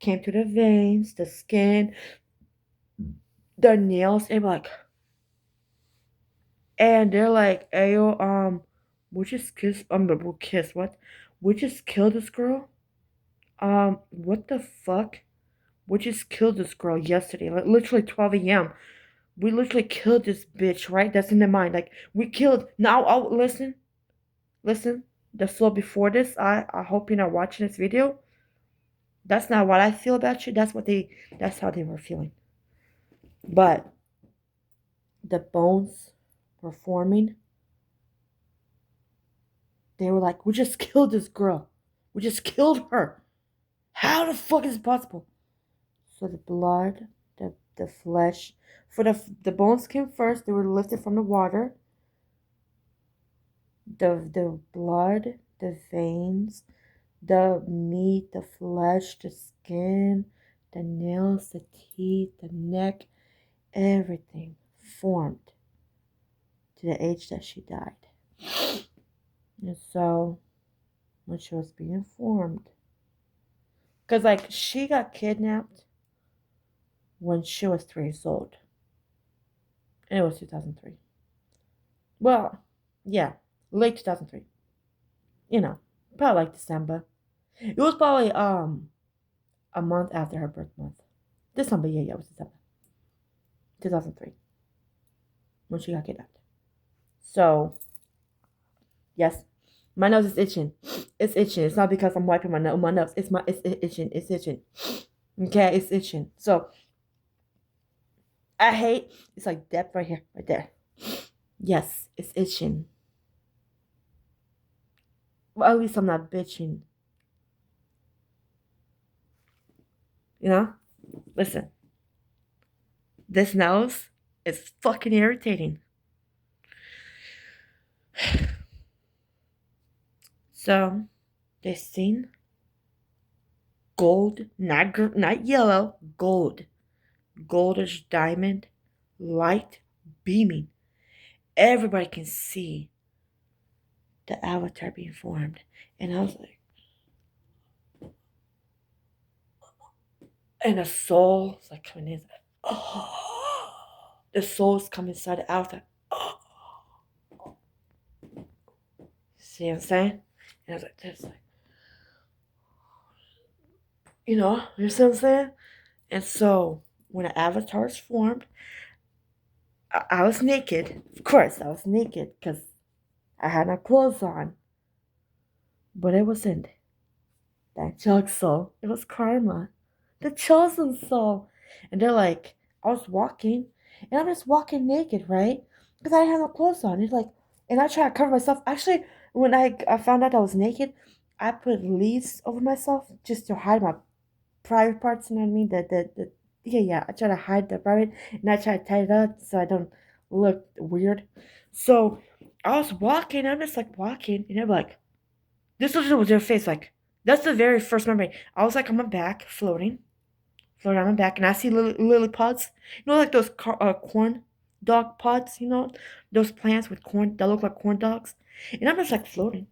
came to the veins, the skin, the nails, and like, and they're like, "Ayo, we just kiss, we'll kiss what? We just killed this girl. What the fuck? We just killed this girl yesterday, like literally 12 a.m. We literally killed this bitch, right? That's in their mind. Like we killed. Now, oh, listen. The flow before this, I hope you're not watching this video. That's not what I feel about you. That's how they were feeling. But the bones were forming. They were like, we just killed this girl. We just killed her. How the fuck is it possible? So the blood, the flesh, for the bones came first. They were lifted from the water. The blood, the veins, the meat, the flesh, the skin, the nails, the teeth, the neck, everything formed to the age that she died. And so when she was being formed, because like she got kidnapped when she was 3 years old, and it was 2003. Well, yeah, late 2003. Probably like December. It was probably a month after her birth month. December, yeah, it was December 2003 when she got kidnapped. So yes, my nose is itching. It's itching. It's not because I'm wiping my nose. It's itching. It's itching. Okay, it's itching. So I hate. It's like depth right here, right there. Yes, it's itching. Well, at least I'm not bitching. Listen. This nose is fucking irritating. So they seen gold, not yellow, gold, goldish diamond, light beaming. everybody can see the avatar being formed. And I was like, and the soul is like coming in. Like, oh, the soul's coming inside the avatar. Oh. See what I'm saying? And I was like, this, like, you see what I'm saying? And so when the avatar is formed, I was naked. Of course, I was naked because I had no clothes on. But it wasn't the angelic soul. It was karma, the chosen soul. And they're like, I was walking, and I'm just walking naked, right? Because I had no clothes on. It's like, and I tried to cover myself. Actually, when I found out I was naked, I put leaves over myself just to hide my private parts. You know what I mean? Yeah. I try to hide the private, and I try to tie it up so I don't look weird. So I was walking. I'm just like walking, and I'm like, this was their face. Like that's the very first memory. I was like on my back, floating on my back, and I see lily pods. Like those corn dog pods. Those plants with corn that look like corn dogs. And I'm just like floating,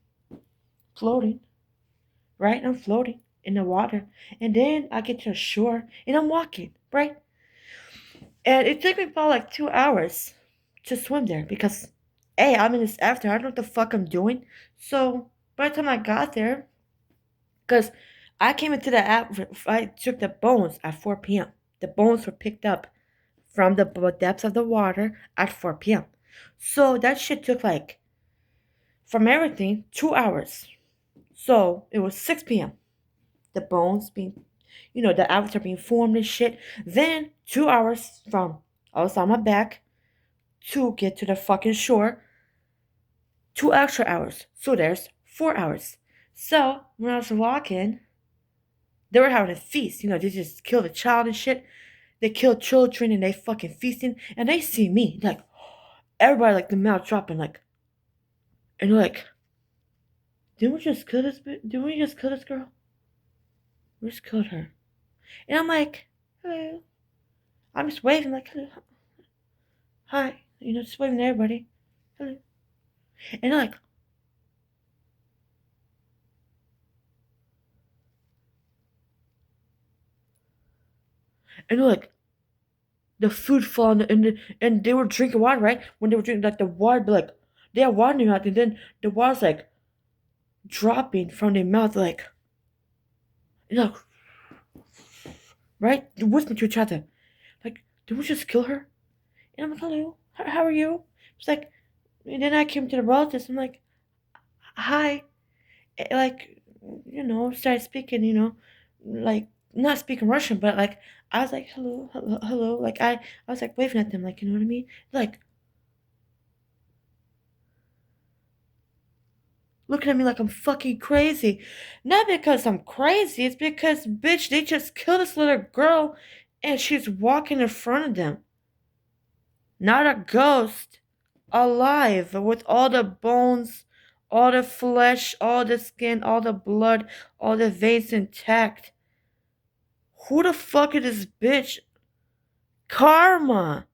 right? And I'm floating in the water, and then I get to the shore, and I'm walking, right? And it took me about like 2 hours to swim there because, hey, I'm in this after. I don't know what the fuck I'm doing. So by the time I got there, because I came into the app, I took the bones at 4 p.m. The bones were picked up from the depths of the water at 4 p.m. So that shit took like, from everything, 2 hours. So it was 6 p.m. The bones being, the avatar being formed and shit. Then 2 hours from I was on my back to get to the fucking shore. 2 extra hours. So there's 4 hours. So when I was walking, they were having a feast. They just killed a child and shit. They kill children and they fucking feasting. And they see me. Like, everybody, like, the mouth dropping, like, and they're like, didn't we just kill this bitch? Didn't we just kill this girl? We just killed her. And I'm like, hello. I'm just waving, like, hello. Hi. Just waving to everybody. Hello. And they're like, the food fall and they were drinking water, right? When they were drinking, like, the water, but like, they had water in their mouth, and then the water's like dropping from their mouth, like, like, right? They whisper to each other, like, did we just kill her? And I'm like, hello, how are you? It's like, and then I came to the relatives. I'm like, hi, like, started speaking, like, not speaking Russian, but like, I was like, hello, hello, hello, like, I was like waving at them, like, you know what I mean? Like, looking at me like I'm fucking crazy. Not because I'm crazy, it's because, bitch, they just killed this little girl and she's walking in front of them. Not a ghost. Alive with all the bones, all the flesh, all the skin, all the blood, all the veins intact. Who the fuck is this bitch? Karma.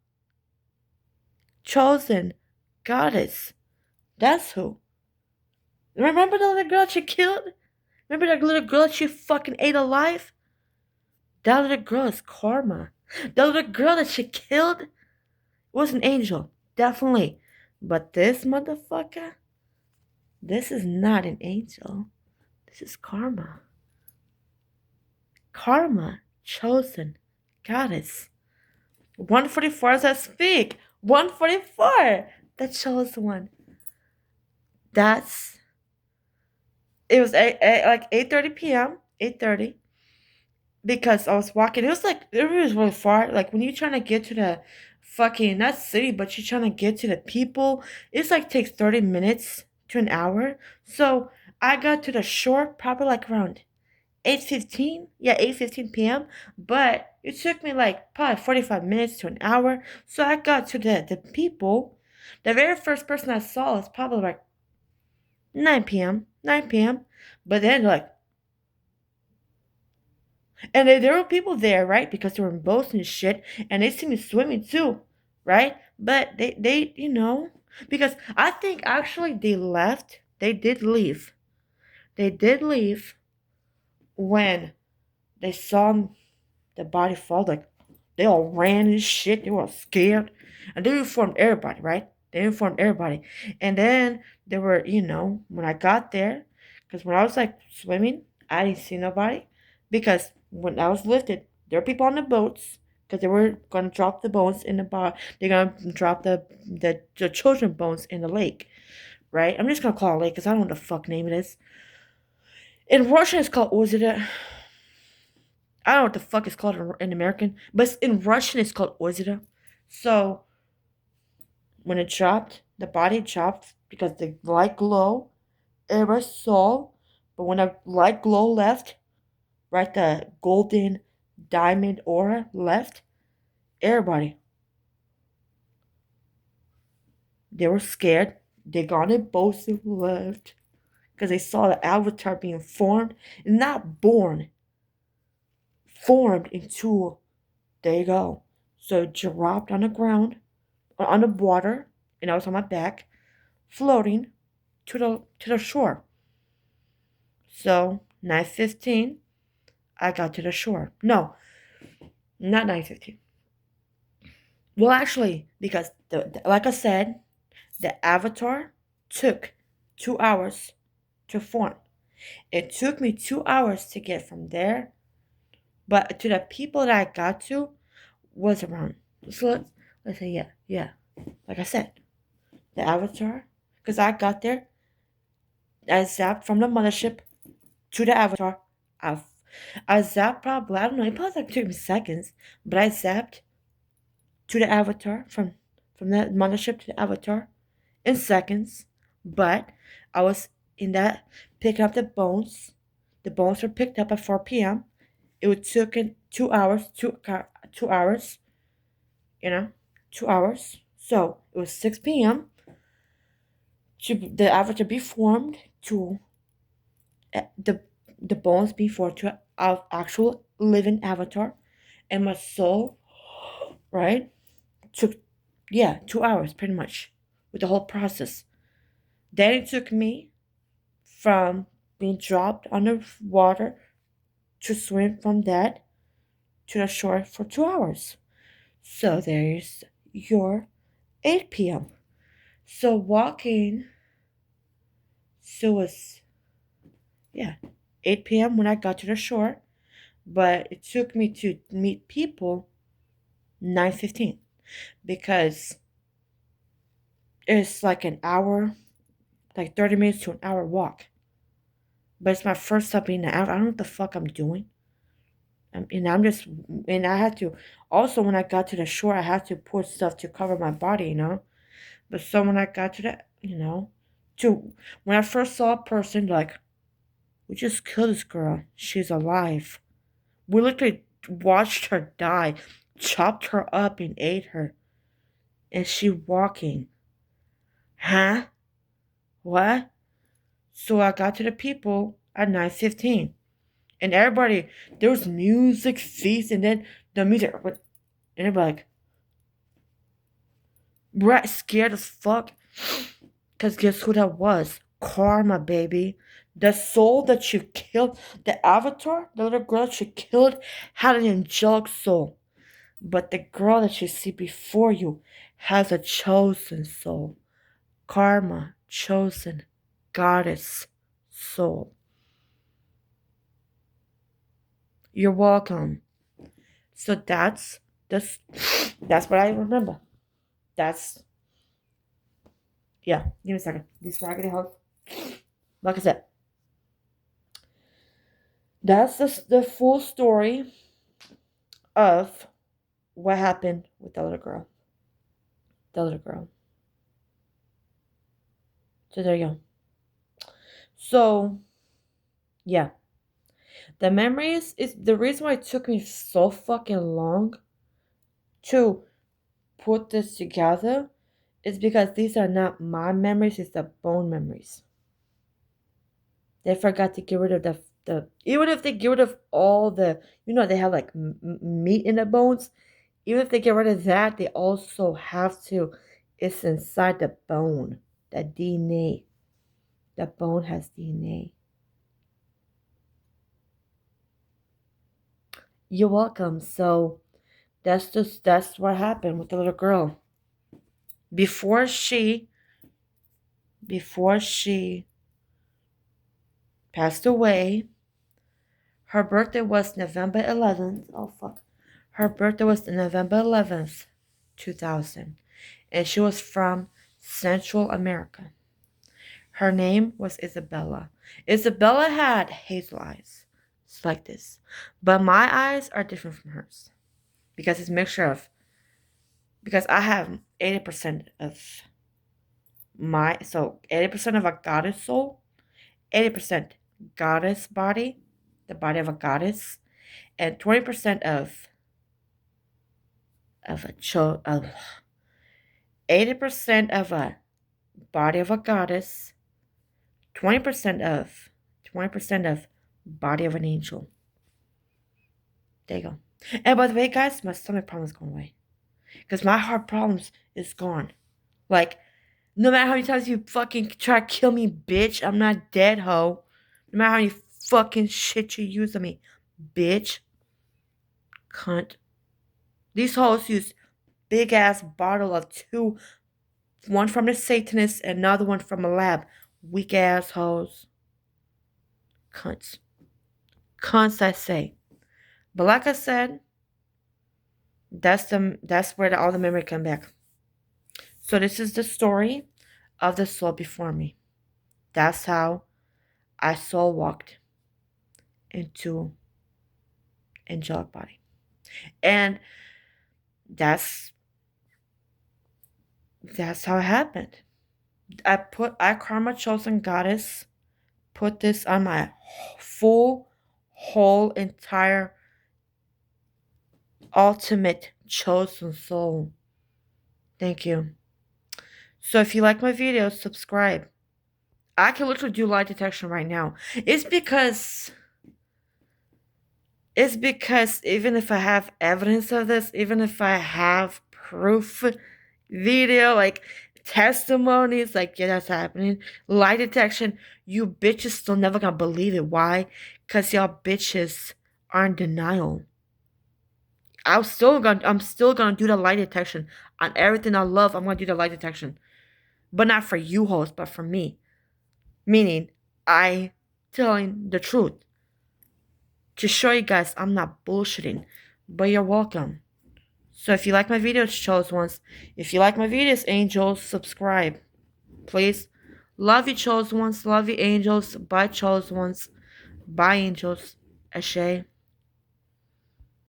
Chosen. Goddess. That's who. Remember the little girl she killed? Remember that little girl she fucking ate alive? That little girl is Karma. The little girl that she killed was an angel. Definitely. But this motherfucker, this is not an angel. This is Karma. Karma. Chosen. Goddess. 144 as I speak. 144. The chosen one. That's. It was like 8:30 p.m. 8:30. Because I was walking. It was really far. Like when you're trying to get to the fucking not city, but you're trying to get to the people, it's like takes 30 minutes to an hour. So I got to the shore probably like around 8:15. Yeah, 8:15 p.m. But it took me like probably 45 minutes to an hour. So I got to the people. The very first person I saw was probably like 9 p.m. 9 p.m. But then like, and there were people there, right? Because they were in boats and shit, and they see me swimming too, right? But they. Because I think actually they left. They did leave. They did leave when they saw the body fall. Like they all ran and shit. They were all scared, and they informed everybody, right? They informed everybody, and then they were, when I got there, because when I was like swimming, I didn't see nobody, because when I was lifted, there were people on the boats. Because they were gonna drop the bones in the bar, they're gonna drop the children bones in the lake, right? I'm just gonna call it lake because I don't know what the fuck name it is. In Russian, it's called озеро. I don't know what the fuck it's called in American, but in Russian it's called озеро. So when it dropped, the body dropped because the light glow, everybody saw. But when the light glow left, right, the golden diamond aura left, everybody, they were scared. They got in boats and left because they saw the avatar being formed, not born, formed into. There you go. So it dropped on the ground, on the water, and I was on my back, floating to the shore. So 9:15, I got to the shore. No, not 9:15. Well, actually, because like I said, the avatar took 2 hours to form. It took me 2 hours to get from there, but to the people that I got to was around. So let's say yeah. Like I said, the avatar, because I got there, I zapped from the mothership to the avatar. I, I zapped probably, I don't know, it probably like 2 seconds, but I zapped to the avatar from the mothership to the avatar in seconds. But I was in that picking up the bones. The bones were picked up at 4 p.m. It would took 2 hours, 2 hours, you know, 2 hours. So it was 6 p.m. to the avatar be formed to the bones before to actual living avatar, and my soul, right, took 2 hours pretty much with the whole process. Then it took me from being dropped on the water to swim from that to the shore for 2 hours. So there's your 8 p.m. So walking, so it was, yeah, 8 p.m. when I got to the shore, but it took me to meet people 9:15 because it's like an hour, like 30 minutes to an hour walk. But it's my first time being out. I don't know what the fuck I'm doing. And I had to, also when I got to the shore, I had to put stuff to cover my body. But so when I got to to when I first saw a person, like, we just killed this girl. She's alive. We literally watched her die, chopped her up and ate her. And she walking. Huh? What? So I got to the people at 9:15. And everybody, there was music ceased, and then the music, and everybody like, right, scared as fuck. Because guess who that was? Karma, baby. The soul that you killed, the avatar, the little girl that you killed, had an angelic soul. But the girl that you see before you has a chosen soul. Karma, chosen, goddess, soul. You're welcome. So that's what I remember. That's yeah. Give me a second. These raggedy hoes. Like I said, that's the full story of what happened with the little girl. The little girl. So there you go. So yeah, the memories is the reason why it took me so fucking long to put this together is because these are not my memories, it's the bone memories. They forgot to get rid of the even if they get rid of all they have like meat in the bones. Even if they get rid of that, they also have to It's inside the bone. That DNA. The bone has DNA. You're welcome. So that's what happened with the little girl. Before she before she passed away, her birthday was November 11th. Oh fuck. Her birthday was November 11th, 2000. And she was from Central America. Her name was Isabella. Isabella had hazel eyes. It's like this. But my eyes are different from hers. Because it's a mixture of, because I have 80% of so 80% of a goddess soul, 80% goddess body, the body of a goddess, and 20% of a 80% of a body of a goddess, 20% of 20% of body of an angel. There you go. And by the way, guys, my stomach problem is going away. Because my heart problems is gone. Like, no matter how many times you fucking try to kill me, bitch, I'm not dead, ho. No matter how many fucking shit you use on me, bitch. Cunt. These hoes use big ass bottle of two. One from the Satanist and another one from a lab. Weak ass hoes. Cunts. Cunts, I say. But like I said, that's where all the memory come back. So this is the story of the soul before me. That's how I soul walked into angelic body. And that's how it happened. I karma chosen goddess put this on my full whole entire ultimate chosen soul. Thank you. So if you like my videos, subscribe. I can literally do lie detection right now. It's because even if I have evidence of this, even if I have proof video, like testimonies, like, yeah, that's happening, lie detection, you bitches still never gonna believe it. Why? Because y'all bitches are in denial. I'm still gonna do the lie detection on everything I love. I'm gonna do the lie detection. But not for you hosts, but for me. Meaning I telling the truth. To show you guys I'm not bullshitting. But you're welcome. So if you like my videos, chose ones. If you like my videos, angels, subscribe. Please. Love you, chose ones. Love you, angels. Bye, chose ones. Bye, angels. Ashay.